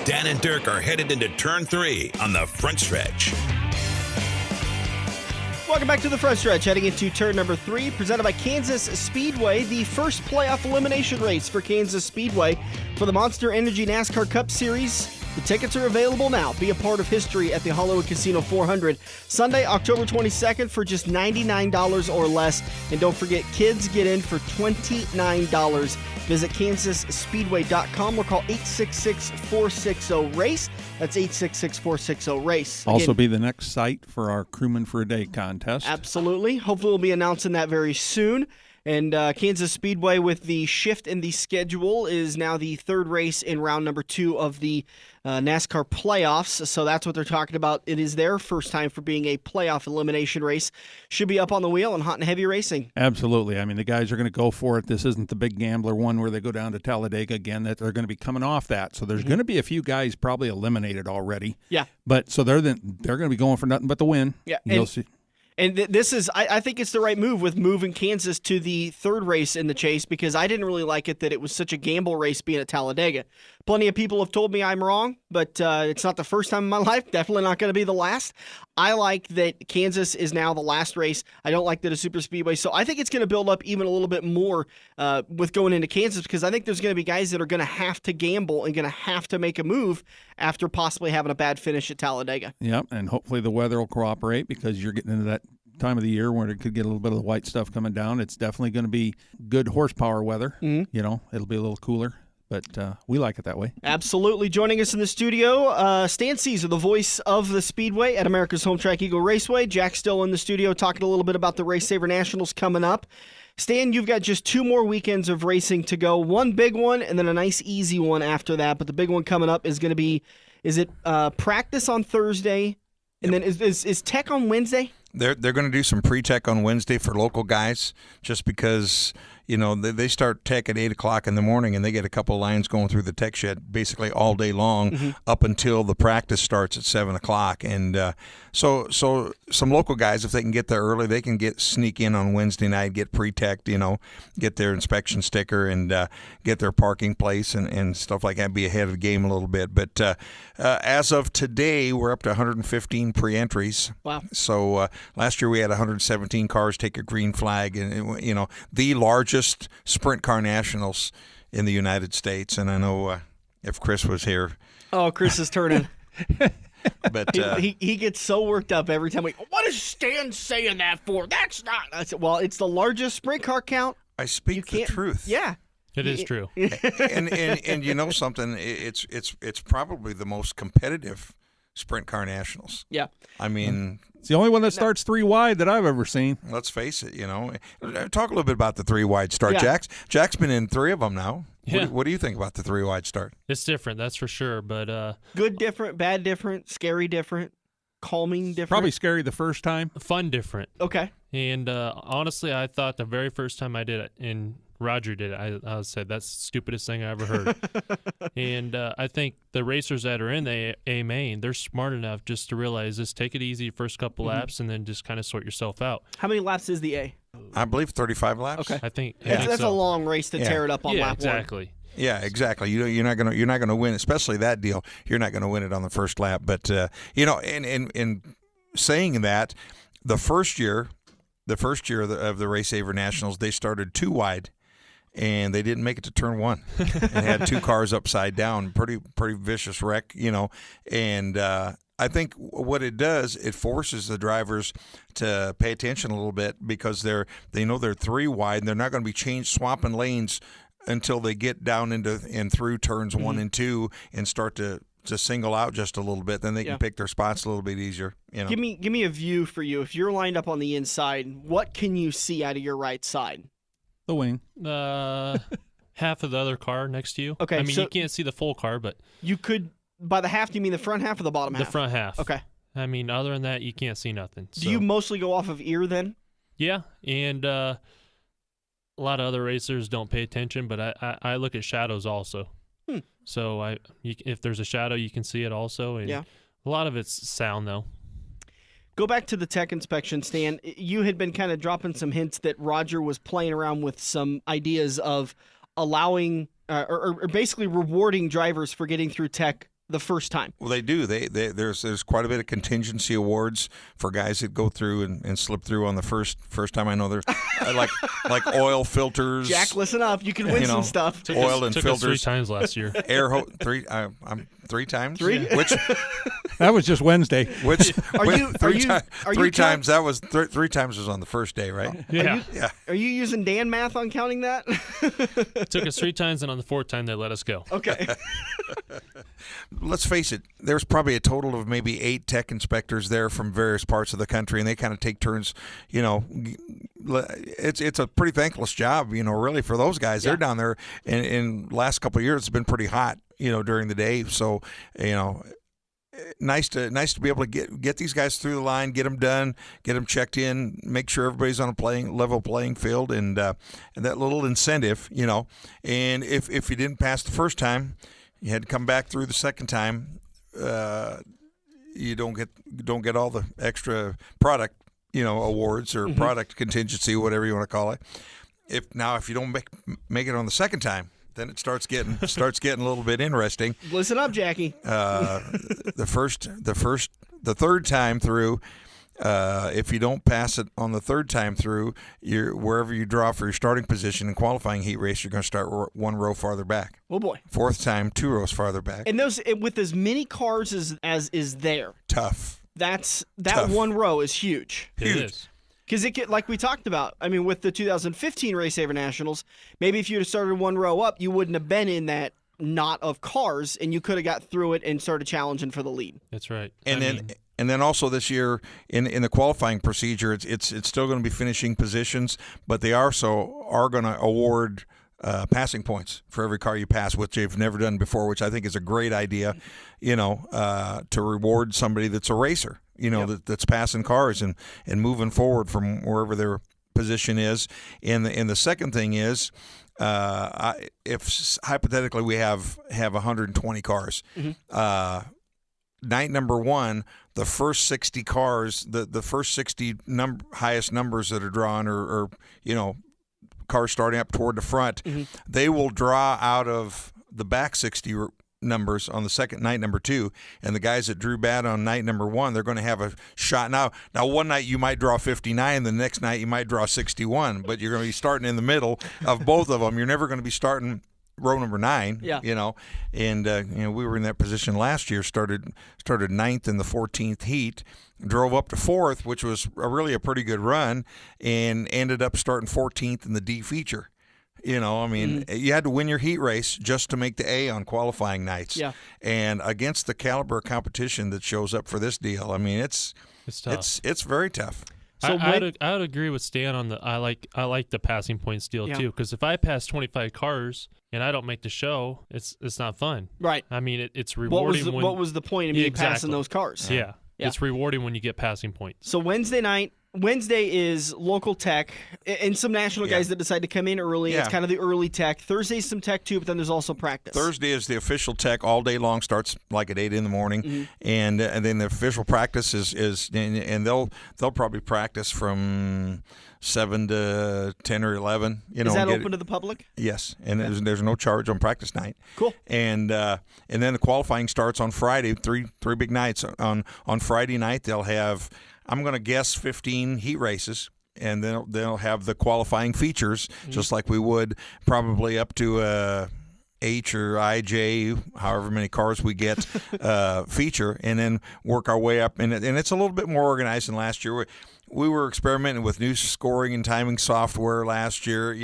Dan and Dirk are headed into turn 3 on the front stretch. Welcome back to the front stretch, heading into turn number 3, presented by Kansas Speedway, the first playoff elimination race for Kansas Speedway for the Monster Energy NASCAR Cup Series. The tickets are available now. Be a part of history at the Hollywood Casino 400, Sunday, October 22nd for just $99 or less. And don't forget, kids get in for $29. Visit KansasSpeedway.com or call 866-460-RACE. That's 866-460-RACE. Also be the next site for our Crewman for a Day contest. Absolutely. Hopefully we'll be announcing that very soon. And Kansas Speedway, with the shift in the schedule, is now the third race in round number 2 of the NASCAR playoffs. So that's what they're talking about. It is their first time for being a playoff elimination race. Should be up on the wheel and hot and heavy racing. Absolutely. I mean, the guys are going to go for it. This isn't the big gambler one where they go down to Talladega again. That they're going to be coming off that. So there's going to be a few guys probably eliminated already. Yeah. But so they're going to be going for nothing but the win. Yeah. You'll see. And this is, I think it's the right move with moving Kansas to the third race in the chase, because I didn't really like it that it was such a gamble race being at Talladega. Plenty of people have told me I'm wrong, but it's not the first time in my life. Definitely not going to be the last. I like that Kansas is now the last race. I don't like that it's super speedway. So I think it's going to build up even a little bit more with going into Kansas, because I think there's going to be guys that are going to have to gamble and going to have to make a move after possibly having a bad finish at Talladega. Yep, and hopefully the weather will cooperate, because you're getting into that time of the year where it could get a little bit of the white stuff coming down. It's definitely going to be good horsepower weather. You know, it'll be a little cooler, but we like it that way. Absolutely. Joining us in the studio, Stan Cisar, the voice of the Speedway at America's Home Track Eagle Raceway. Jack's still in the studio talking a little bit about the RaceSaver Nationals coming up. Stan, you've got just 2 more weekends of racing to go. One big one and then a nice easy one after that. But the big one coming up is going to be, is it practice on Thursday? And then is tech on Wednesday? They're going to do some pre-tech on Wednesday for local guys, just because, you know, they start tech at 8 o'clock in the morning, and they get a couple of lines going through the tech shed basically all day long up until the practice starts at 7 o'clock. And so some local guys, if they can get there early, they can sneak in on Wednesday night, get pre-tech, you know, get their inspection sticker and get their parking place and stuff like that, be ahead of the game a little bit. But as of today, we're up to 115 pre-entries. Wow. So last year we had 117 cars take a green flag, and, you know, the largest sprint car nationals in the United States. And I know if Chris was here. Oh, Chris is turning. But he gets so worked up every time what is Stan saying that for? That's not. I said, well, it's the largest sprint car count. I speak the truth. Yeah. It is true. and you know something, it's probably the most competitive sprint car nationals. Yeah. I mean, it's the only one that starts 3 wide that I've ever seen. Let's face it, you know. Talk a little bit about the 3 wide start. Yeah. Jack's been in 3 of them now. Yeah. What do you think about the 3 wide start? It's different, that's for sure. But good different, bad different, scary different, calming different. Probably scary the first time. fun different. Okay. And honestly, I thought the very first time I did it, and Roger did it, I said, that's the stupidest thing I ever heard. And I think the racers that are in the A main, they're smart enough just to realize this, take it easy first couple laps, and then just kind of sort yourself out. How many laps is the A? I believe 35 laps. Okay. I think That's so. a long race to tear it up on lap exactly. 1. Yeah, exactly. You're not gonna win, especially that deal. You're not gonna win it on the first lap. But you know, in saying that, the first year of the RaceSaver Nationals, they started 2 wide, and they didn't make it to turn 1, and had 2 cars upside down. Pretty vicious wreck, you know. And I think what it does, it forces the drivers to pay attention a little bit, because they know they're 3 wide, and they're not going to be swapping lanes until they get down into and through turns 1 and 2 and start to single out just a little bit. Then they can pick their spots a little bit easier. You know? Give me a view for you. If you're lined up on the inside, what can you see out of your right side? The wing. Half of the other car next to you. Okay, I mean, so you can't see the full car, but you could by the half, do you mean the front half or the bottom half? The front half. Okay. I mean, other than that, you can't see nothing. Do you mostly go off of ear then? Yeah, and a lot of other racers don't pay attention, but I look at shadows also. So if there's a shadow, you can see it also. And a lot of it's sound, though. Go back to the tech inspection, Stan. You had been kind of dropping some hints that Roger was playing around with some ideas of allowing or basically rewarding drivers for getting through tech the first time. Well, they do. There's quite a bit of contingency awards for guys that go through and slip through on the first time. I know they're like oil filters. Jack, listen up. You can win some stuff. Oil and took filters. Us 3 times last year. I'm 3 times. 3? Which That was just Wednesday. Which three times? That was 3 times was on the first day, right? Yeah. Are you using Dan math on counting that? Took us 3 times, and on the 4th time, they let us go. Okay. Let's face it, there's probably a total of maybe 8 tech inspectors there from various parts of the country, and they kind of take turns. It's a pretty thankless job, really, for those guys. They're down there, and in the last couple of years, it's been pretty hot, during the day. So, nice to be able to get these guys through the line, get them done, get them checked in, make sure everybody's on a level playing field, and that little incentive, And if you didn't pass the first time, you had to come back through the second time. You don't get all the extra product, awards or product contingency, whatever you want to call it. If you don't make it on the second time, then it starts getting a little bit interesting. Listen up, Jackie. The third time through. If you don't pass it on the third time through, wherever you draw for your starting position in qualifying heat race, you're going to start 1 row farther back. Oh boy! 4th time, 2 rows farther back. And with as many cars as is there, tough. That tough. 1 row is huge. It is. Because like we talked about, I mean, with the 2015 RaceSaver Nationals, maybe if you'd have started 1 row up, you wouldn't have been in that knot of cars, and you could have got through it and started challenging for the lead. That's right. And then also this year in the qualifying procedure, it's still going to be finishing positions, but they also are going to award passing points for every car you pass, which they've never done before, which I think is a great idea, to reward somebody that's a racer, that's passing cars and moving forward from wherever their position is. And the second thing is, if hypothetically we have 120 cars, night number 1, the first 60 cars, the first 60 highest numbers that are drawn, or cars starting up toward the front, they will draw out of the back 60 numbers on the second night number 2, and the guys that drew bad on night number 1, they're going to have a shot. Now one night you might draw 59, the next night you might draw 61, but you're going to be starting in the middle of both of them. You're never going to be starting row number 9, and we were in that position last year. Started 9th in the 14th heat, drove up to 4th, which was really a pretty good run, and ended up starting 14th in the D feature. You had to win your heat race just to make the A on qualifying nights. Yeah. And against the caliber of competition that shows up for this deal, I mean, it's tough. It's very tough. So I would agree with Stan on the I like the passing points deal too, because if I pass 25 cars and I don't make the show, it's not fun. Right. I mean, it's rewarding. What was the point of me passing those cars? Yeah. It's rewarding when you get passing points. So Wednesday is local tech and some national guys that decide to come in early. Yeah. It's kind of the early tech. Thursday's some tech too, but then there's also practice. Thursday is the official tech all day long, starts like at 8 in the morning, and then the official practice is and they'll probably practice from 7 to 10 or 11. Is that open to the public? Yes, and there's no charge on practice night. Cool. And then the qualifying starts on Friday. Three big nights. On Friday night they'll have, I'm going to guess, 15 heat races, and then they'll have the qualifying features, just like we would probably up to H or IJ, however many cars we get, feature, and then work our way up. And it's a little bit more organized than last year. We were experimenting with new scoring and timing software last year.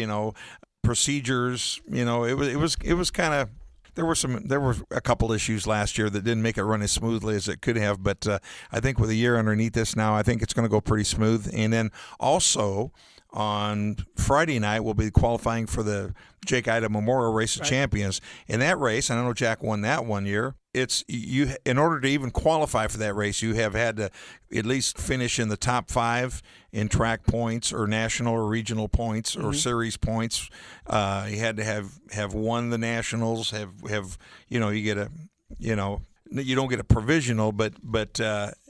Procedures. It was kind of. There were a couple issues last year that didn't make it run as smoothly as it could have, but I think with a year underneath this now, I think it's going to go pretty smooth. And then also on Friday night, we'll be qualifying for the Jake Ida Memorial Race of Champions. In that race, and I know Jack won that one year, it's you. In order to even qualify for that race, you have had to at least finish in the top 5 in track points or national or regional points or series points. You had to have won the nationals. Have you get a you don't get a provisional, but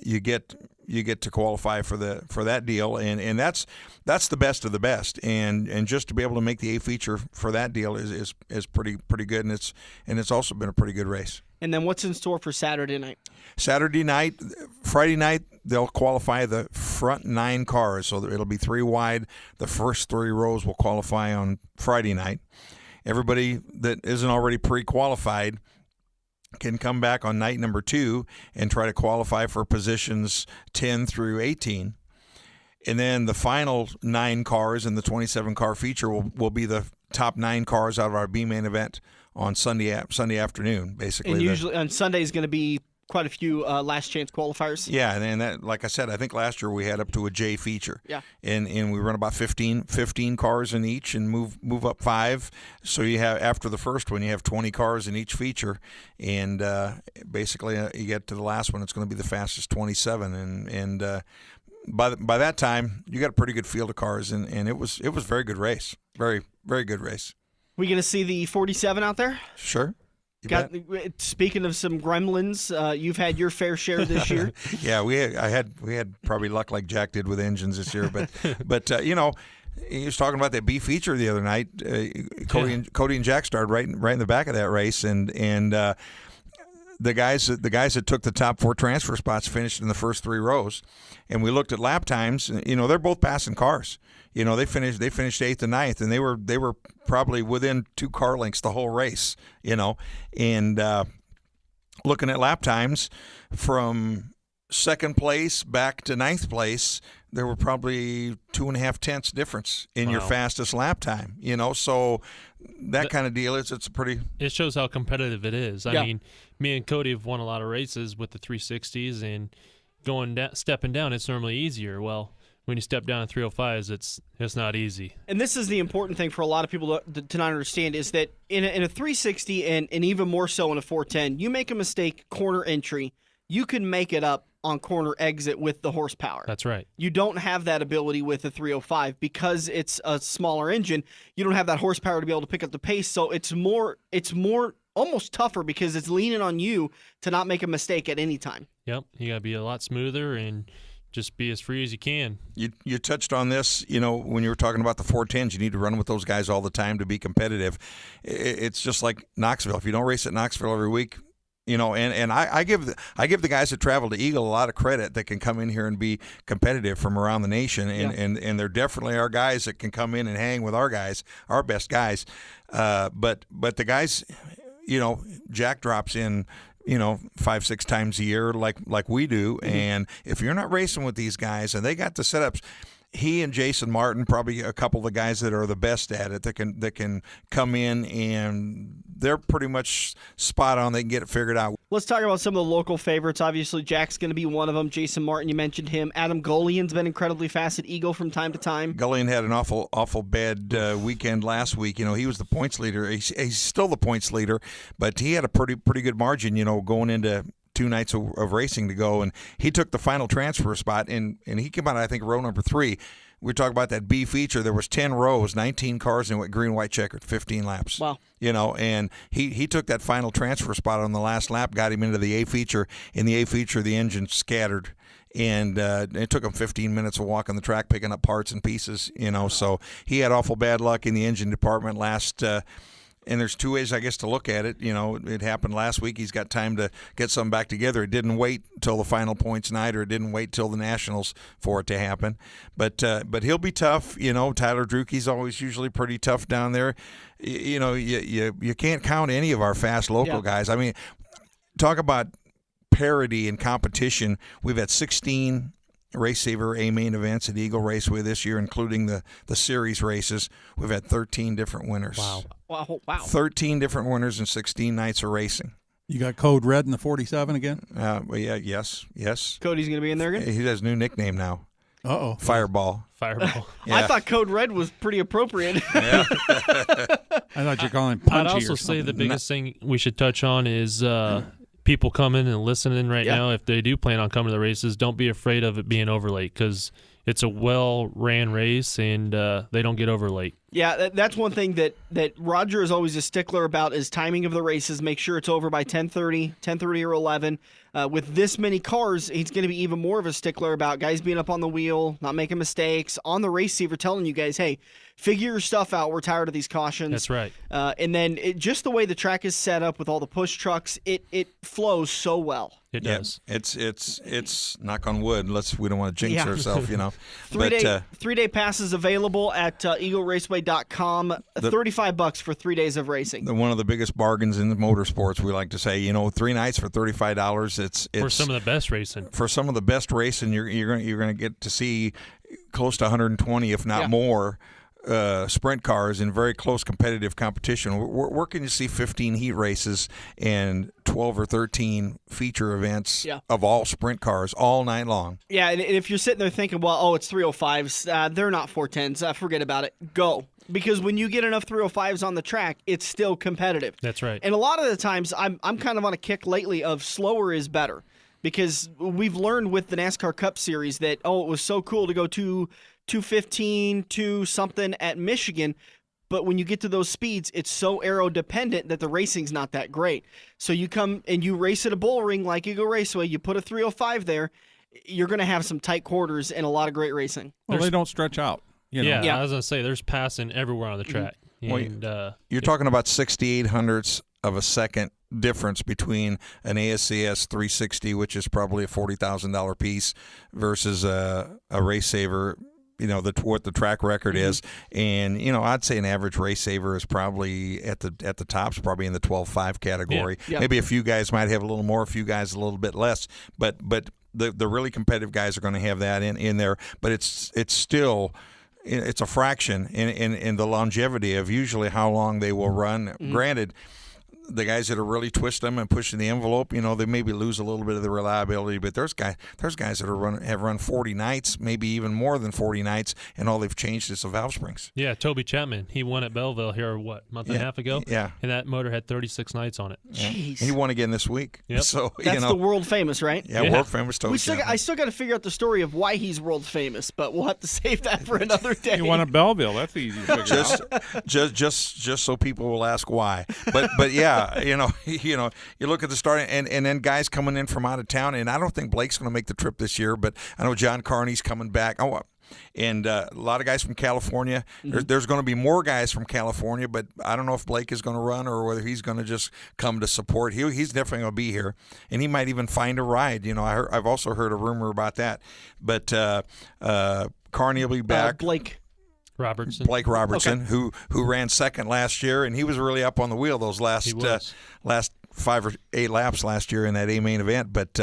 you get to qualify for that deal, and that's the best of the best, and just to be able to make the A feature for that deal is pretty good, and it's also been a pretty good race. And then what's in store for Saturday night? Friday night they'll qualify the front 9 cars, so it'll be 3 wide. The first 3 rows will qualify on Friday night. Everybody that isn't already pre-qualified can come back on night number 2 and try to qualify for positions 10 through 18. And then the final 9 cars in the 27-car feature will be the top 9 cars out of our B-main event on Sunday afternoon, basically. And usually on Sunday is going to be quite a few last chance qualifiers. Yeah, and that, like I said, I think last year we had up to a J feature. Yeah. And we run about 15 cars in each and move up 5. So you have, after the first one, you have 20 cars in each feature, and basically you get to the last one, it's going to be the fastest 27, and by that time you got a pretty good field of cars, and it was a very good race, very very good race. We going to see the 47 out there? Sure. Speaking of some gremlins, you've had your fair share this year. Yeah, we had probably luck like Jack did with engines this year, but he was talking about that B feature the other night. Cody and Jack started right in the back of that race, and the guys that took the top 4 transfer spots finished in the first 3 rows, and we looked at lap times. They're both passing cars. They finished 8th and 9th, and they were probably within 2 car lengths the whole race. And looking at lap times from 2nd place back to 9th place, there were probably 2.5 tenths difference in your fastest lap time. So that kind of deal it's a pretty. It shows how competitive it is. I mean, me and Cody have won a lot of races with the 360s, and stepping down, it's normally easier. Well, when you step down in 305s, it's not easy. And this is the important thing for a lot of people to not understand, is that in a 360 and even more so in a 410, you make a mistake corner entry, you can make it up on corner exit with the horsepower. That's right. You don't have that ability with a 305 because it's a smaller engine. You don't have that horsepower to be able to pick up the pace, so it's more almost tougher because it's leaning on you to not make a mistake at any time. Yep, you got to be a lot smoother and just be as free as you can. You touched on this, when you were talking about the 410s, you need to run with those guys all the time to be competitive. It's just like Knoxville. If you don't race at Knoxville every week, and I give the guys that travel to Eagle a lot of credit that can come in here and be competitive from around the nation, and there definitely are guys that can come in and hang with our guys, our best guys. But the guys, Jack drops in 5-6 times a year like we do, and if you're not racing with these guys and they got the setups, he and Jason Martin, probably a couple of the guys that are the best at it, that can come in and they're pretty much spot on. They can get it figured out. Let's talk about some of the local favorites. Obviously, Jack's going to be one of them. Jason Martin, you mentioned him. Adam Golian's been incredibly fast at Eagle from time to time. Golian had an awful bad weekend last week. He was the points leader. He's still the points leader, but he had a pretty good margin, going into 2 nights of racing to go, and he took the final transfer spot, and he came out, I think, row number 3. We talk about that B feature. There was 10 rows, 19 cars in green, white checkered, 15 laps. Wow. And he took that final transfer spot on the last lap, got him into the A feature. In the A feature, the engine scattered, and it took him 15 minutes of walking the track, picking up parts and pieces. So he had awful bad luck in the engine department last. And there's 2 ways, I guess, to look at it. It happened last week. He's got time to get something back together. It didn't wait till the final points night, or it didn't wait till the Nationals for it to happen. But he'll be tough. Tyler Drucke's always usually pretty tough down there. You can't count any of our fast local guys. I mean, talk about parity and competition. We've had 16 RaceSaver A main events at Eagle Raceway this year, including the series races. We've had 13 different winners. Wow. 13 different winners in 16 nights of racing. You got Code Red in the 47 again? Yes. Cody's going to be in there again? He has a new nickname now. Uh-oh. Fireball. Yeah. I thought Code Red was pretty appropriate. Yeah. I thought you were calling Punchy. I'd also say the biggest thing we should touch on is people coming and listening right Yeah. now, if they do plan on coming to the races, don't be afraid of it being over late, because it's a well-ran race, and they don't get over late. Yeah, that's one thing that Roger is always a stickler about is timing of the races. Make sure it's over by 10:30 or 11. With this many cars, he's going to be even more of a stickler about guys being up on the wheel, not making mistakes, on the RaceSaver telling you guys, hey, figure your stuff out. We're tired of these cautions. That's right. And then just the way the track is set up with all the push trucks, it flows so well. It does. It's knock on wood. We don't want to jinx ourselves, you know. Three-day passes available at EagleRaceway.com. $35 for 3 days of racing. One of the biggest bargains in the motorsports. We like to say, you know, 3 nights for $35. It's for some of the best racing. For some of the best racing, you're going to get to see close to 120, if not more. Sprint cars in very close competitive competition. Where can you see 15 heat races and 12 or 13 feature events of all sprint cars all night long? Yeah, and if you're sitting there thinking, well, it's 305s, they're not 410s, forget about it. Go. Because when you get enough 305s on the track, it's still competitive. That's right. And a lot of the times, I'm kind of on a kick lately of slower is better. Because we've learned with the NASCAR Cup Series that, it was so cool to go 215 to something at Michigan, but when you get to those speeds, it's so aero dependent that the racing's not that great. So you come and you race at a bull ring like Eagle Raceway, you put a 305 there, you're going to have some tight quarters and a lot of great racing. Well, they don't stretch out. You know? Yeah, I was going to say, there's passing everywhere on the track. Mm-hmm. And, you're talking about 68/100ths of a second difference between an ASCS 360, which is probably a $40,000 piece, versus a RaceSaver. You know what the track record is, and I'd say an average RaceSaver is probably at the tops, probably in the 12.5 category. Yeah. Maybe a few guys might have a little more, a few guys a little bit less, but the really competitive guys are going to have that in there. But it's still. It's a fraction in the longevity of usually how long they will run. Mm-hmm. Granted, the guys that are really twisting them and pushing the envelope, they maybe lose a little bit of the reliability. But there's guys that have run 40 nights, maybe even more than 40 nights, and all they've changed is the valve springs. Yeah, Toby Chapman, he won at Belleville here, a month and a half ago? Yeah. And that motor had 36 nights on it. Jeez. He won again this week. Yep. So That's the world famous, right? Yeah, world famous Toby Chapman. I still got to figure out the story of why he's world famous, but we'll have to save that for another day. He won at Belleville. That's easy to figure out. Just so people will ask why. But yeah, you look at the start, and then guys coming in from out of town, and I don't think Blake's going to make the trip this year, but I know John Carney's coming back. And a lot of guys from California. Mm-hmm. There's going to be more guys from California, but I don't know if Blake is going to run or whether he's going to just come to support. He's definitely going to be here, and he might even find a ride. I've also heard a rumor about that. But Carney will be back. Blake Robertson, who ran second last year, and he was really up on the wheel those last 5 or 8 laps last year in that A main event. But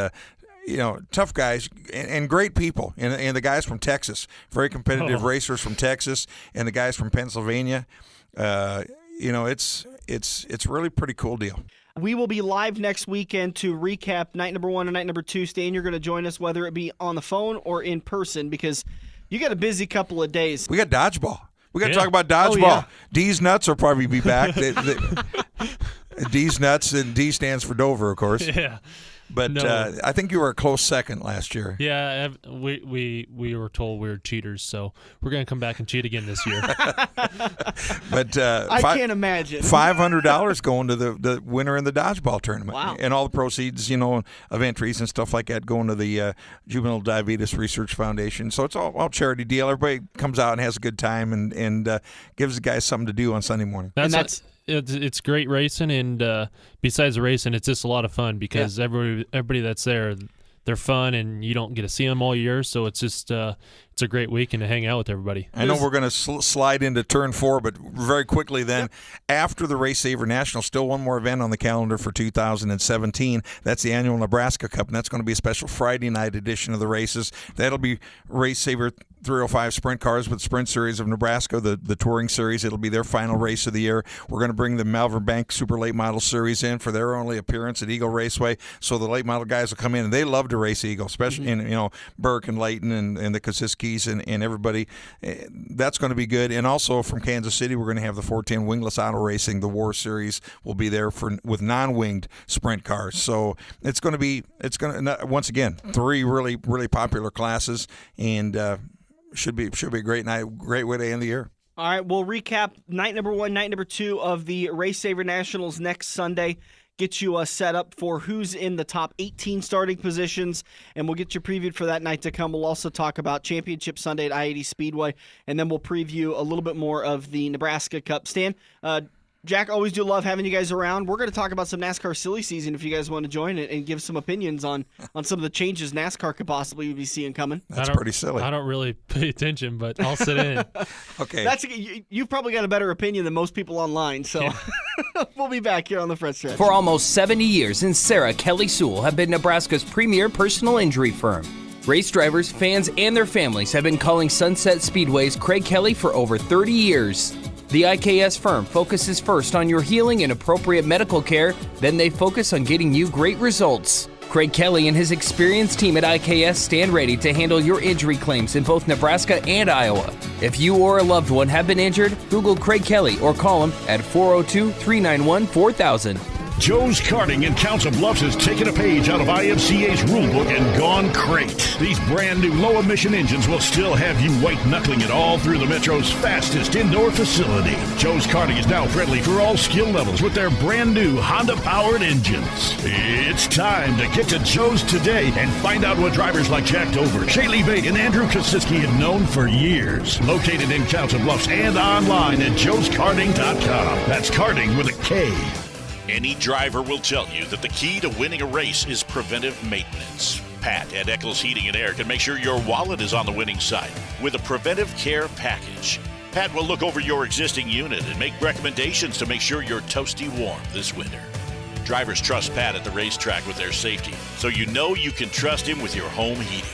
tough guys and great people, and the guys from Texas, very competitive racers from Texas, and the guys from Pennsylvania. It's really a pretty cool deal. We will be live next weekend to recap night number 1 and night number 2. Stan, you're going to join us, whether it be on the phone or in person, because you got a busy couple of days. We got dodgeball. We got to talk about dodgeball. Yeah. D's Nuts will probably be back. D's Nuts, and D stands for Dover, of course. Yeah. But No. I think you were a close second last year. Yeah, we were told we were cheaters, so we're going to come back and cheat again this year. But I can't imagine. $500 going to the winner in the dodgeball tournament. Wow. And all the proceeds, of entries and stuff like that going to the Juvenile Diabetes Research Foundation. So it's all charity deal. Everybody comes out and has a good time and gives the guys something to do on Sunday morning. It's great racing, and besides the racing, it's just a lot of fun because everybody that's there, they're fun, and you don't get to see them all year. So it's just it's a great weekend to hang out with everybody. I know we're going to slide into turn 4, but very quickly then, after the RaceSaver Nationals, still one more event on the calendar for 2017. That's the annual Nebraska Cup, and that's going to be a special Friday night edition of the races. That'll be RaceSaver 305 Sprint Cars with Sprint Series of Nebraska, the Touring Series. It'll be their final race of the year. We're going to bring the Malvern Bank Super Late Model Series in for their only appearance at Eagle Raceway. So the late model guys will come in, and they love to race Eagle, especially in Burke and Layton and the Kosiskis and everybody. That's going to be good. And also from Kansas City, we're going to have the 410 Wingless Auto Racing. The War Series will be there with non-winged sprint cars. So it's going to once again, 3 really, really popular classes, and should be a great night, great way to end the year. All right, we'll recap night number 1, night number 2 of the RaceSaver Nationals next Sunday. Get you set up for who's in the top 18 starting positions, and we'll get you previewed for that night to come. We'll also talk about Championship Sunday at I-80 Speedway, and then we'll preview a little bit more of the Nebraska Cup. Stan, Jack, always do love having you guys around. We're going to talk about some NASCAR silly season if you guys want to join it and give some opinions on some of the changes NASCAR could possibly be seeing coming. That's pretty silly. I don't really pay attention, but I'll sit in. Okay. You've probably got a better opinion than most people online, so we'll be back here on the front stretch. For almost 70 years, Sarah Kelly Sewell have been Nebraska's premier personal injury firm. Race drivers, fans, and their families have been calling Sunset Speedway's Craig Kelly for over 30 years. The IKS firm focuses first on your healing and appropriate medical care, then they focus on getting you great results. Craig Kelly and his experienced team at IKS stand ready to handle your injury claims in both Nebraska and Iowa. If you or a loved one have been injured, Google Craig Kelly or call him at 402-391-4000. Joe's Karting in Council Bluffs has taken a page out of IMCA's rulebook and gone crate. These brand new low-emission engines will still have you white-knuckling it all through the Metro's fastest indoor facility. Joe's Karting is now friendly for all skill levels with their brand new Honda-powered engines. It's time to get to Joe's today and find out what drivers like Jack Dover, Shaylee Bate, and Andrew Kosiski have known for years. Located in Council Bluffs and online at joeskarting.com. That's karting with a K. Any driver will tell you that the key to winning a race is preventive maintenance. Pat at Eccles Heating and Air can make sure your wallet is on the winning side with a preventive care package. Pat will look over your existing unit and make recommendations to make sure you're toasty warm this winter. Drivers trust Pat at the racetrack with their safety, so you know you can trust him with your home heating.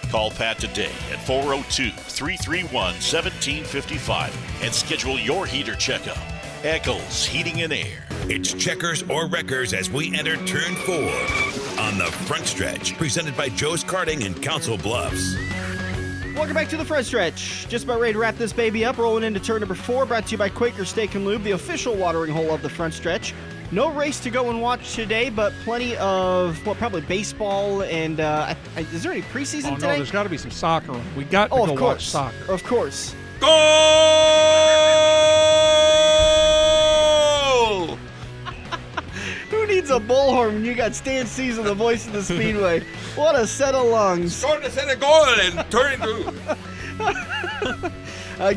Call Pat today at 402-331-1755 and schedule your heater checkup. Eccles Heating and Air. It's checkers or wreckers as we enter turn 4 on the front stretch, presented by Joe's Karting in Council Bluffs. Welcome back to the front stretch. Just about ready to wrap this baby up. Rolling into turn number 4, brought to you by Quaker Steak and Lube, the official watering hole of the front stretch. No race to go and watch today, but plenty of, probably baseball and, is there any preseason today? No, there's got to be some soccer. We got to go watch soccer. Of course. Goal! Who needs a bullhorn when you got Stan Cisar, the voice of the Speedway? What a set of lungs. Scored to set a goal and turn it through.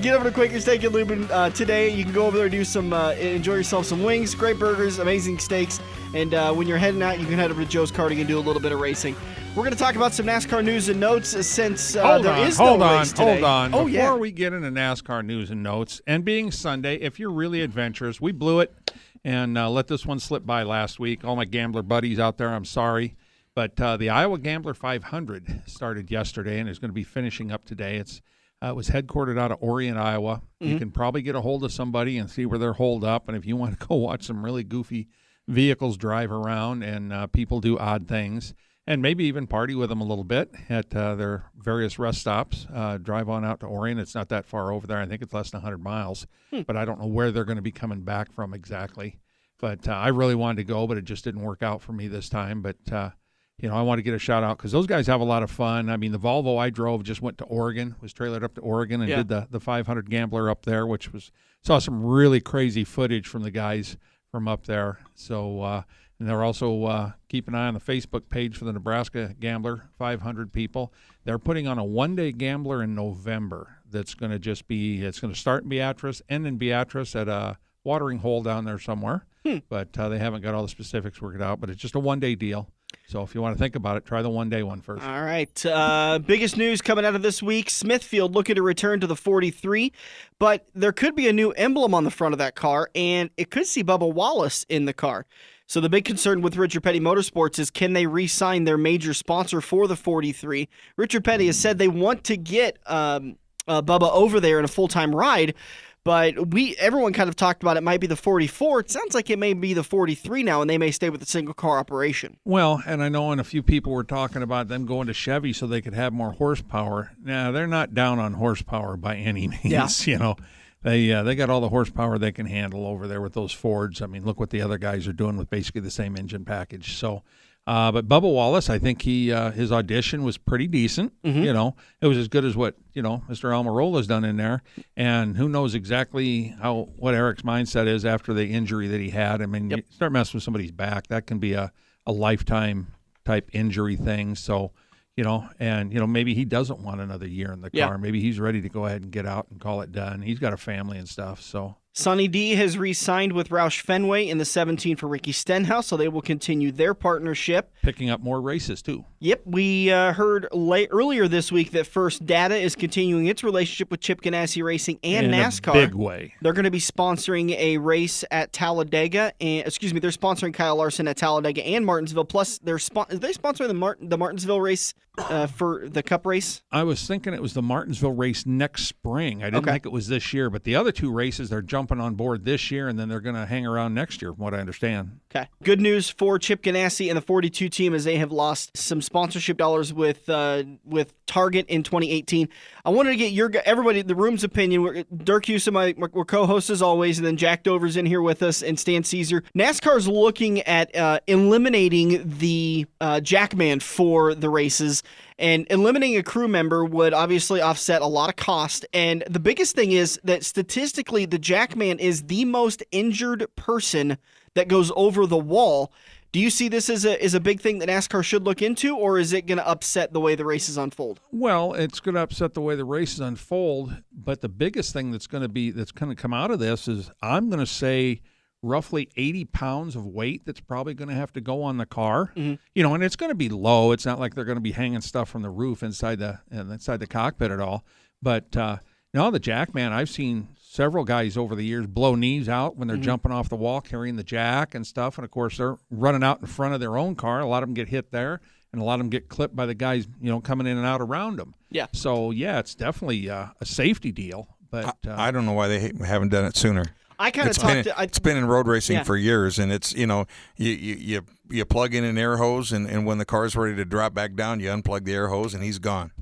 Get over to Quaker Steak and Lube today. You can go over there and do some, enjoy yourself some wings, great burgers, amazing steaks. And when you're heading out, you can head over to Joe's Karting and do a little bit of racing. We're going to talk about some NASCAR news and notes since there is no race today. Hold on. Oh, Before we get into NASCAR news and notes, and being Sunday, if you're really adventurous, we blew it and let this one slip by last week. All my gambler buddies out there, I'm sorry. But the Iowa Gambler 500 started yesterday and is going to be finishing up today. It was headquartered out of Orion, Iowa. Mm-hmm. You can probably get a hold of somebody and see where they're holed up. And if you want to go watch some really goofy vehicles drive around and people do odd things, and maybe even party with them a little bit at their various rest stops, drive on out to Orion. It's not that far over there. I think it's less than 100 miles. But I don't know where they're going to be coming back from exactly. But I really wanted to go, but it just didn't work out for me this time. But I want to get a shout out because those guys have a lot of fun. I mean, the Volvo I drove just went to Oregon, was trailered up to Oregon, and did the 500 Gambler up there, which saw some really crazy footage from the guys from up there. So, and they're also keep an eye on the Facebook page for the Nebraska Gambler 500 people. They're putting on a one-day Gambler in November that's going to it's going to start in Beatrice, end in Beatrice at a watering hole down there somewhere. But they haven't got all the specifics worked out, but it's just a one-day deal. So if you want to think about it, try the one-day one first. All right. Biggest news coming out of this week, Smithfield looking to return to the 43, but there could be a new emblem on the front of that car, and it could see Bubba Wallace in the car. So the big concern with Richard Petty Motorsports is, can they re-sign their major sponsor for the 43? Richard Petty has said they want to get Bubba over there in a full-time ride, but everyone kind of talked about it might be the 44. It sounds like it may be the 43 now, and they may stay with the single-car operation. Well, and I know a few people were talking about them going to Chevy so they could have more horsepower. Now, they're not down on horsepower by any means, Yeah. They got all the horsepower they can handle over there with those Fords. I mean, look what the other guys are doing with basically the same engine package. So, but Bubba Wallace, I think his audition was pretty decent. Mm-hmm. It was as good as what Mr. Almirola's done in there. And who knows exactly what Eric's mindset is after the injury that he had. I mean, You start messing with somebody's back, that can be a lifetime type injury thing. So. Maybe he doesn't want another year in the car. Yeah. Maybe he's ready to go ahead and get out and call it done. He's got a family and stuff, so. Sonny D has re-signed with Roush Fenway in the 17 for Ricky Stenhouse, so they will continue their partnership. Picking up more races, too. Yep, we heard earlier this week that First Data is continuing its relationship with Chip Ganassi Racing and NASCAR. In a big way. They're going to be sponsoring a race at Talladega, they're sponsoring Kyle Larson at Talladega and Martinsville. Plus, are they sponsoring the Martinsville race for the Cup race? I was thinking it was the Martinsville race next spring. I didn't think it was this year, but the other two races they're jumping on board this year, and then they're going to hang around next year, from what I understand. Okay. Good news for Chip Ganassi and the 42 team, as they have lost some sponsorship dollars with Target in 2018. I wanted to get everybody, the room's opinion. Dirk Hewson, we're co-hosts as always, and then Jack Dover's in here with us, and Stan Cisar. NASCAR's looking at eliminating the Jackman for the races. And eliminating a crew member would obviously offset a lot of cost. And the biggest thing is that statistically, the Jackman is the most injured person that goes over the wall. Do you see this as a big thing that NASCAR should look into, or is it going to upset the way the races unfold? Well, it's going to upset the way the races unfold. But the biggest thing that's going to come out of this is, I'm going to say, roughly 80 pounds of weight that's probably going to have to go on the car. Mm-hmm. And it's going to be low. It's not like they're going to be hanging stuff from the roof inside the cockpit at all. But the Jackman, I've seen several guys over the years blow knees out when they're jumping off the wall carrying the jack and stuff. And, of course, they're running out in front of their own car. A lot of them get hit there, and a lot of them get clipped by the guys, coming in and out around them. Yeah. So, it's definitely a safety deal. But I don't know why they haven't done it sooner. I kind of it's been in road racing for years, and it's you plug in an air hose, and when the car's ready to drop back down, you unplug the air hose, and he's gone.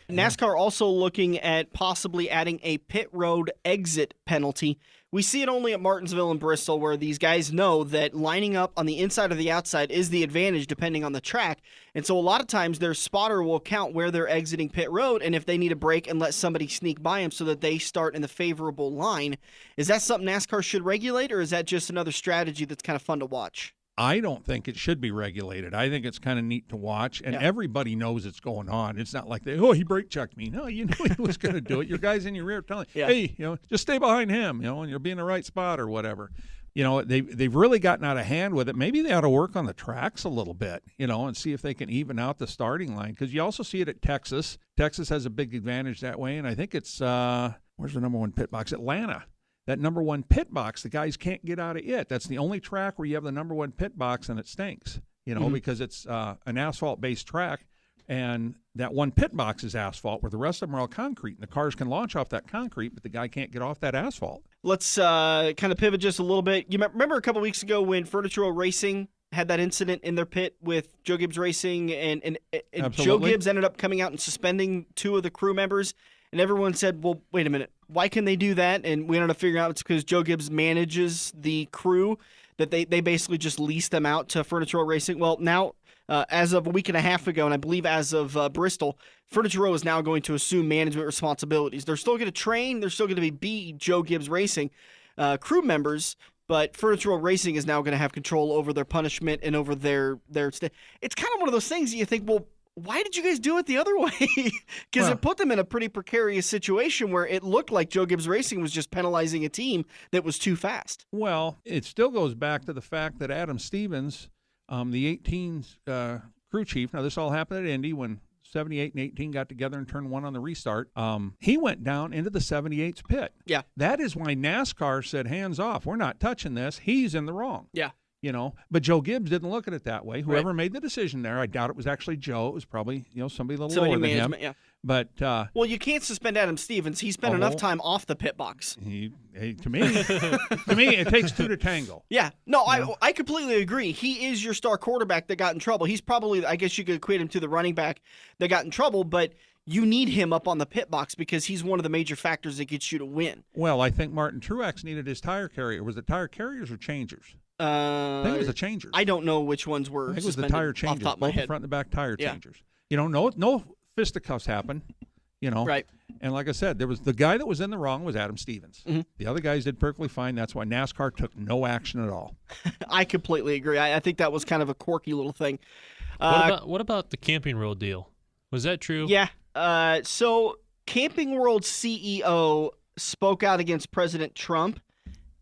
NASCAR also looking at possibly adding a pit road exit penalty. We see it only at Martinsville and Bristol, where these guys know that lining up on the inside or the outside is the advantage depending on the track. And so a lot of times their spotter will count where they're exiting pit road, and if they need a break and let somebody sneak by them so that they start in the favorable line. Is that something NASCAR should regulate, or is that just another strategy that's kind of fun to watch? I don't think it should be regulated. I think it's kind of neat to watch, and everybody knows it's going on. It's not like he brake checked me. No, you knew he was going to do it. Your guy's in your rear telling you, hey, just stay behind him, and you'll be in the right spot or whatever. They've really gotten out of hand with it. Maybe they ought to work on the tracks a little bit, and see if they can even out the starting line, because you also see it at Texas. Texas has a big advantage that way, and I think it's where's the number one pit box? Atlanta. That number one pit box, the guys can't get out of it. That's the only track where you have the number one pit box, and it stinks, because it's an asphalt-based track, and that one pit box is asphalt, where the rest of them are all concrete, and the cars can launch off that concrete, but the guy can't get off that asphalt. Let's kind of pivot just a little bit. You remember a couple weeks ago when Furniture Row Racing had that incident in their pit with Joe Gibbs Racing, and Joe Gibbs ended up coming out and suspending two of the crew members, and everyone said, well, wait a minute, why can they do that? And we ended up figuring out it's because Joe Gibbs manages the crew, that they basically just lease them out to Furniture Row Racing. Well, now, as of a week and a half ago, and I believe as of Bristol, Furniture Row is now going to assume management responsibilities. They're still going to train. They're still going to be Joe Gibbs Racing crew members, but Furniture Row Racing is now going to have control over their punishment and over their it's kind of one of those things that you think, well, why did you guys do it the other way? Because it put them in a pretty precarious situation where it looked like Joe Gibbs Racing was just penalizing a team that was too fast. Well, it still goes back to the fact that Adam Stevens, the 18 crew chief, now this all happened at Indy when 78 and 18 got together and turned one on the restart. He went down into the 78's pit. Yeah. That is why NASCAR said, hands off. We're not touching this. He's in the wrong. Yeah. But Joe Gibbs didn't look at it that way. Whoever made the decision there, I doubt it was actually Joe. It was probably somebody a little lower than him. Yeah. But well, you can't suspend Adam Stevens. He spent enough time off the pit box. To me, it takes two to tango. Yeah, no, I completely agree. He is your star quarterback that got in trouble. He's probably, I guess you could equate him to the running back that got in trouble, but you need him up on the pit box because he's one of the major factors that gets you to win. Well, I think Martin Truex needed his tire carrier. Was it tire carriers or changers? I think it was the changers. I don't know which ones were. I think it was the tire changers, both the front and the back tire changers. No fisticuffs happened. Right. And like I said, there was the guy that was in the wrong was Adam Stevens. Mm-hmm. The other guys did perfectly fine. That's why NASCAR took no action at all. I completely agree. I think that was kind of a quirky little thing. What about the Camping World deal? Was that true? Yeah. So Camping World CEO spoke out against President Trump,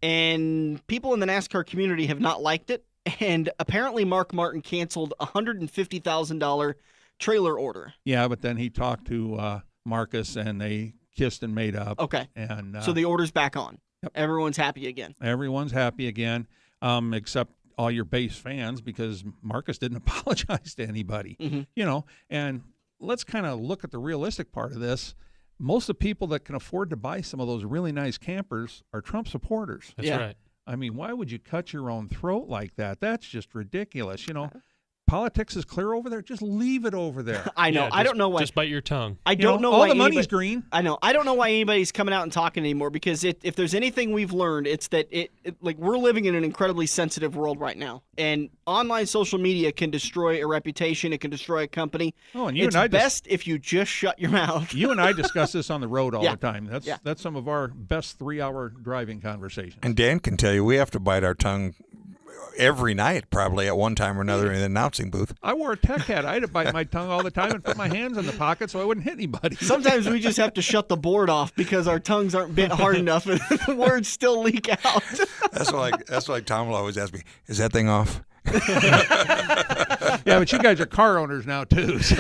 and people in the NASCAR community have not liked it. And apparently Mark Martin canceled a $150,000 trailer order. Yeah, but then he talked to Marcus, and they kissed and made up. Okay. And so the order's back on. Yep. Everyone's happy again. Everyone's happy again, except all your base fans, because Marcus didn't apologize to anybody. Mm-hmm. And let's kind of look at the realistic part of this. Most of the people that can afford to buy some of those really nice campers are Trump supporters. That's right. I mean, why would you cut your own throat like that? That's just ridiculous. Politics is clear over there. Just leave it over there. I know. I don't know why. Just bite your tongue. I don't know all why the money's green. I know. I don't know why anybody's coming out and talking anymore, because if there's anything we've learned, it's that we're living in an incredibly sensitive world right now, and online social media can destroy a reputation. It can destroy a company. Oh, and it's best if you just shut your mouth. You and I discuss this on the road all the time. That's some of our best 3-hour driving conversations. And Dan can tell you we have to bite our tongue every night, probably at one time or another, in the announcing booth. I wore a tech hat. I had to bite my tongue all the time and put my hands in the pocket so I wouldn't hit anybody. Sometimes we just have to shut the board off because our tongues aren't bent hard enough and the words still leak out. That's like Tom will always ask me, is that thing off? Yeah, but you guys are car owners now too. So.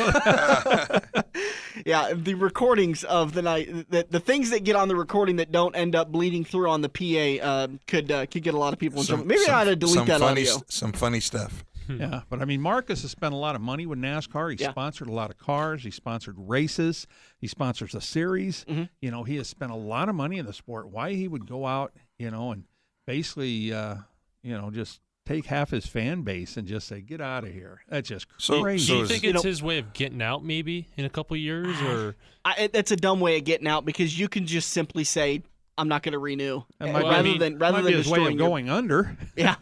Yeah, the recordings of the night, the things that get on the recording that don't end up bleeding through on the PA could get a lot of people in trouble. Maybe I ought to delete that audio. Some funny stuff. Yeah, but I mean, Marcus has spent a lot of money with NASCAR. He sponsored a lot of cars. He sponsored races. He sponsors a series. Mm-hmm. He has spent a lot of money in the sport. Why he would go out, and basically, just take half his fan base and just say, get out of here. That's just crazy. Do you think it's his way of getting out maybe in a couple of years? Or that's a dumb way of getting out, because you can just simply say, I'm not going to renew. Rather than his way of going under. Yeah.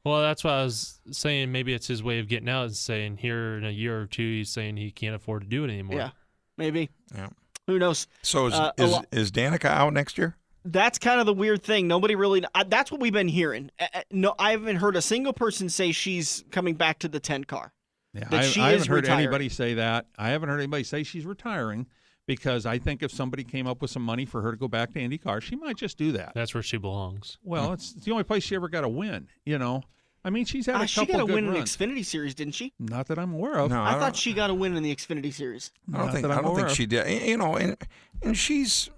Well, that's what I was saying. Maybe it's his way of getting out, and saying here in a year or two, he's saying he can't afford to do it anymore. Yeah, maybe. Yeah. Who knows? So is Danica out next year? That's kind of the weird thing. Nobody really. That's what we've been hearing. No, I haven't heard a single person say she's coming back to the 10 car. Yeah, I haven't heard anybody say that. I haven't heard anybody say she's retiring, because I think if somebody came up with some money for her to go back to IndyCar, she might just do that. That's where she belongs. Well, it's the only place she ever got a win. I mean, she's had a couple she got a good win runs. in the Xfinity Series, didn't she? Not that I'm aware of. No, I thought she got a win in the Xfinity Series. I don't think she did. And she's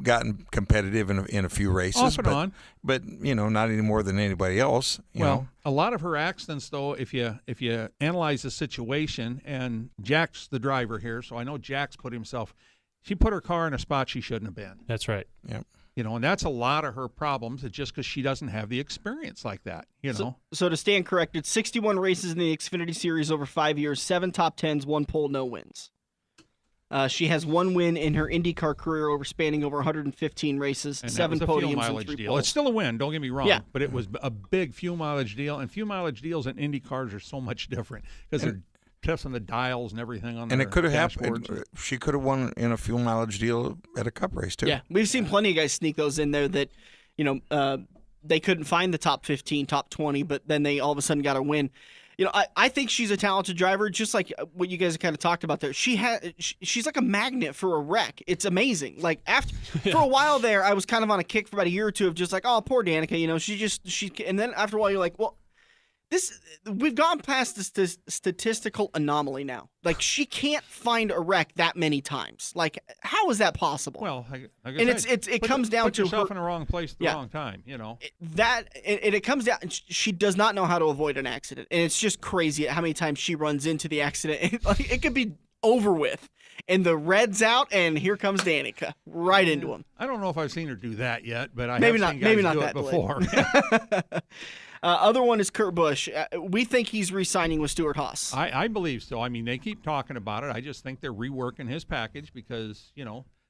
gotten competitive in a few races, off and on, but not any more than anybody else. You know? A lot of her accidents, though, if you analyze the situation, and Jack's the driver here, so I know Jack's she put her car in a spot she shouldn't have been. That's right. Yeah. And that's a lot of her problems. It's just because she doesn't have the experience like that, So to stand corrected, 61 races in the Xfinity Series over 5 years, 7 top 10s, 1 pole, no wins. She has 1 win in her IndyCar career spanning over 115 races, and 7 podiums, and 3 deal. poles. It's still a win, don't get me wrong, yeah. But it was a big fuel mileage deal, and fuel mileage deals in IndyCars are so much different because they're testing the dials and everything on. And it could have happened. She could have won in a fuel mileage deal at a Cup race too. Yeah, we've seen plenty of guys sneak those in there that, they couldn't find the top 15, top 20, but then they all of a sudden got a win. I think she's a talented driver, just like what you guys kind of talked about there. She's like a magnet for a wreck. It's amazing. Like for a while there, I was kind of on a kick for about a year or two of just like, oh, poor Danica. And then after a while, you're like, well, we've gone past the statistical anomaly now. Like, she can't find a wreck that many times. Like, how is that possible? Well, it comes down to yourself her in the wrong place at the wrong time. It comes down. She does not know how to avoid an accident, and it's just crazy how many times she runs into the accident. It could be over with, and the red's out, and here comes Danica right into him. I don't know if I've seen her do that yet, but I maybe have not. seen guys Maybe not do that it before. Other one is Kurt Busch. We think he's re-signing with Stewart Haas. I believe so. I mean, they keep talking about it. I just think they're reworking his package because,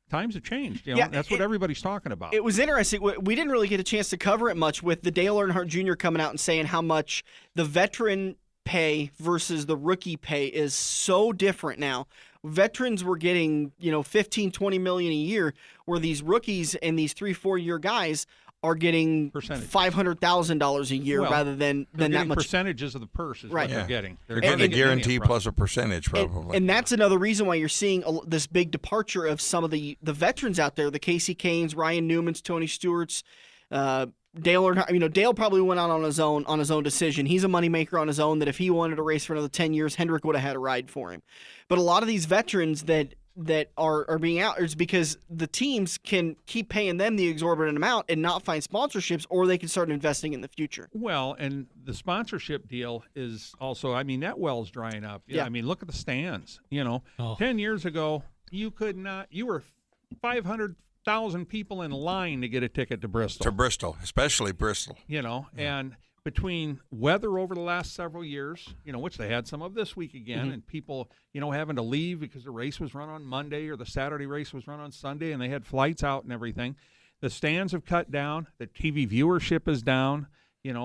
times have changed. That's what everybody's talking about. It was interesting. We didn't really get a chance to cover it much with the Dale Earnhardt Jr. coming out and saying how much the veteran pay versus the rookie pay is so different now. Veterans were getting, $15-20 million a year, where these rookies and these 3-4 year guys are getting $500,000 a year rather than that much. Percentages of the purse is what they're getting. They're getting a guarantee plus a percentage, probably. And that's another reason why you're seeing this big departure of some of the veterans out there, the Casey Kanes, Ryan Newmans, Tony Stewart's, Dale Earnhardt. Dale probably went out on his own decision. He's a moneymaker on his own, that if he wanted to race for another 10 years, Hendrick would have had a ride for him. But a lot of these veterans that are being out is because the teams can keep paying them the exorbitant amount and not find sponsorships, or they can start investing in the future. Well, and the sponsorship deal is also, that well's drying up. Yeah. Look at the stands. 10 years ago, you were 500,000 people in line to get a ticket to Bristol. Especially Bristol. And between weather over the last several years, which they had some of this week again, and people, having to leave because the race was run on Monday or the Saturday race was run on Sunday and they had flights out and everything. The stands have cut down. The TV viewership is down,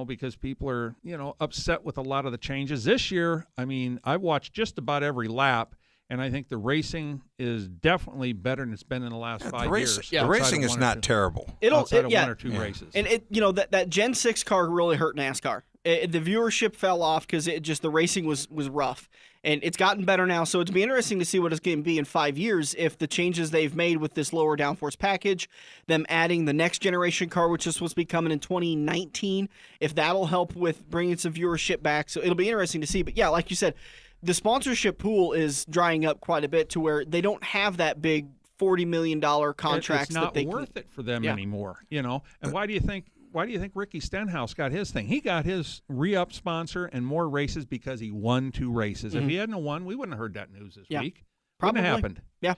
because people are, upset with a lot of the changes. This year, I've watched just about every lap, and I think the racing is definitely better than it's been in the last 5 years. The racing is not terrible. Outside of one or two races. And that Gen 6 car really hurt NASCAR. The viewership fell off because the racing was rough. And it's gotten better now, so it'd be interesting to see what it's going to be in 5 years if the changes they've made with this lower downforce package, them adding the next generation car, which is supposed to be coming in 2019, if that'll help with bringing some viewership back. So it'll be interesting to see. But yeah, like you said, the sponsorship pool is drying up quite a bit to where they don't have that big $40 million contracts. It's not worth it for them anymore, And why do you think Ricky Stenhouse got his thing? He got his re-up sponsor and more races because he won 2 races. If he hadn't won, we wouldn't have heard that news this week. Probably. Wouldn't have happened. Yeah.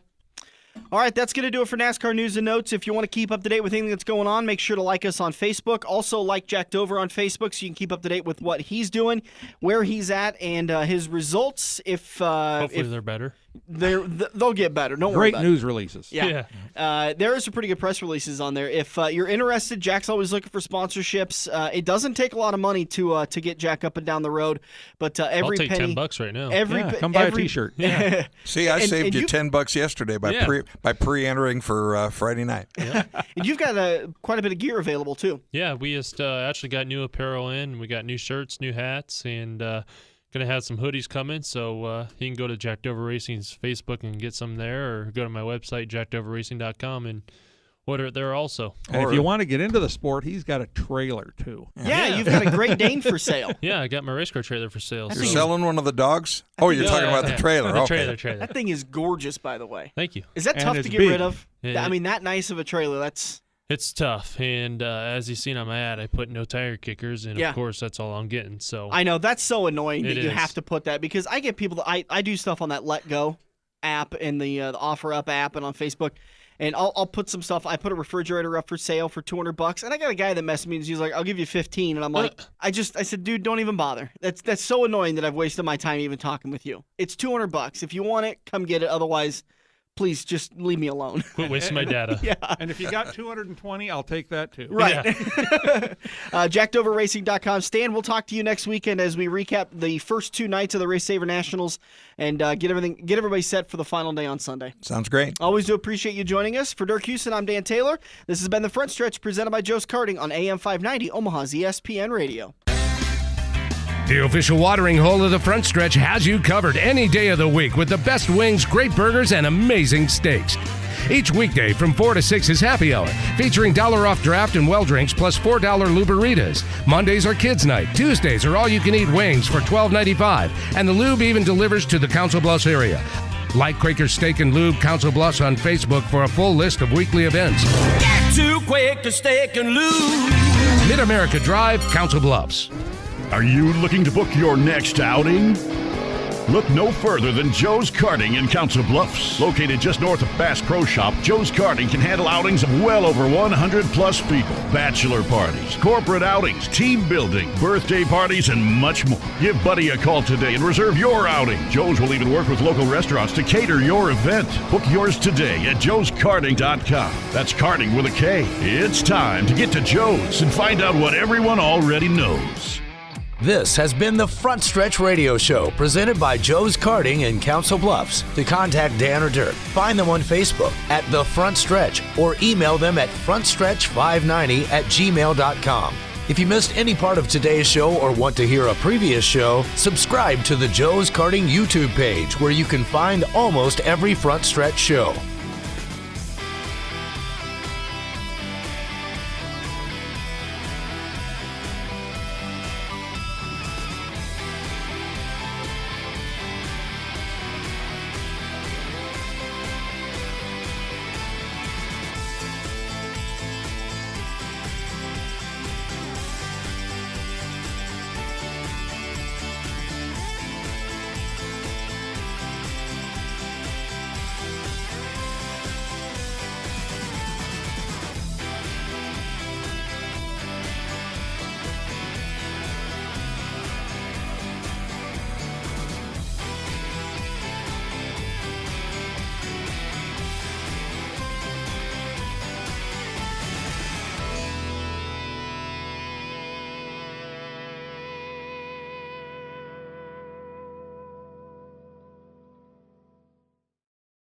All right, that's going to do it for NASCAR News and Notes. If you want to keep up to date with anything that's going on, make sure to like us on Facebook. Also, like Jack Dover on Facebook so you can keep up to date with what he's doing, where he's at, and his results. Hopefully they're better. They'll get better. Don't worry about Great news releases. Yeah. There is some pretty good press releases on there. If you're interested, Jack's always looking for sponsorships. It doesn't take a lot of money to get Jack up and down the road, but every I'll take penny, $10 right now. Come buy a T-shirt. Yeah. See, I saved you $10 yesterday by pre-entering for Friday night. Yeah. And you've got quite a bit of gear available too. Yeah, we just actually got new apparel in. We got new shirts, new hats, and going to have some hoodies coming. So you can go to Jack Dover Racing's Facebook and get some there, or go to my website, jackdoverracing.com, and order it there also. And if you want to get into the sport, he's got a trailer too. Yeah, you've got a Great Dane for sale. Yeah, I got my race car trailer for sale. You're selling one of the dogs? Oh, you're talking about the trailer. The okay. trailer. That thing is gorgeous, by the way. Thank you. Is that And tough it's to get big. rid of? Yeah. That nice of a trailer, It's tough, and as you've seen on my ad, I put no tire kickers, and of course that's all I'm getting. So I know that's so annoying that It you is. have to put that, because I get people that I do stuff on that Let Go app and the Offer Up app and on Facebook, and I'll put some stuff. I put a refrigerator up for sale for $200, and I got a guy that messaged me and he's like, "I'll give you 15," and I'm like, I said, dude, don't even bother. That's so annoying that I've wasted my time even talking with you. It's $200. If you want it, come get it. Otherwise, please just leave me alone. quit wasting my data. Yeah. And if you got 220, I'll take that too. Right. JackDoverRacing.com. Stan, we'll talk to you next weekend as we recap the first 2 nights of the RaceSaver Nationals and get everybody set for the final day on Sunday. Sounds great. Always do appreciate you joining us. For Dirk Houston, I'm Dan Taylor. This has been The Front Stretch, presented by Joe's Karting on AM 590, Omaha's ESPN Radio. The official watering hole of The Front Stretch has you covered any day of the week with the best wings, great burgers, and amazing steaks. Each weekday from 4 to 6 is happy hour, featuring $1 off draft and well drinks plus $4 Luberitas. Mondays are kids night. Tuesdays are all-you-can-eat wings for $12.95. And the lube even delivers to the Council Bluffs area. Like Quaker Steak and Lube Council Bluffs on Facebook for a full list of weekly events. Get to Quaker Steak and Lube. Mid-America Drive, Council Bluffs. Are you looking to book your next outing? Look no further than Joe's Karting in Council Bluffs. Located just north of Bass Pro Shop, Joe's Karting can handle outings of well over 100 plus people. Bachelor parties, corporate outings, team building, birthday parties, and much more. Give Buddy a call today and reserve your outing. Joe's will even work with local restaurants to cater your event. Book yours today at joeskarting.com. That's karting with a K. It's time to get to Joe's and find out what everyone already knows. This has been the Front Stretch Radio Show, presented by Joe's Karting in Council Bluffs. To contact Dan or Dirk, find them on Facebook at The Front Stretch or email them at frontstretch590@gmail.com. If you missed any part of today's show or want to hear a previous show, subscribe to the Joe's Karting YouTube page, where you can find almost every Front Stretch show.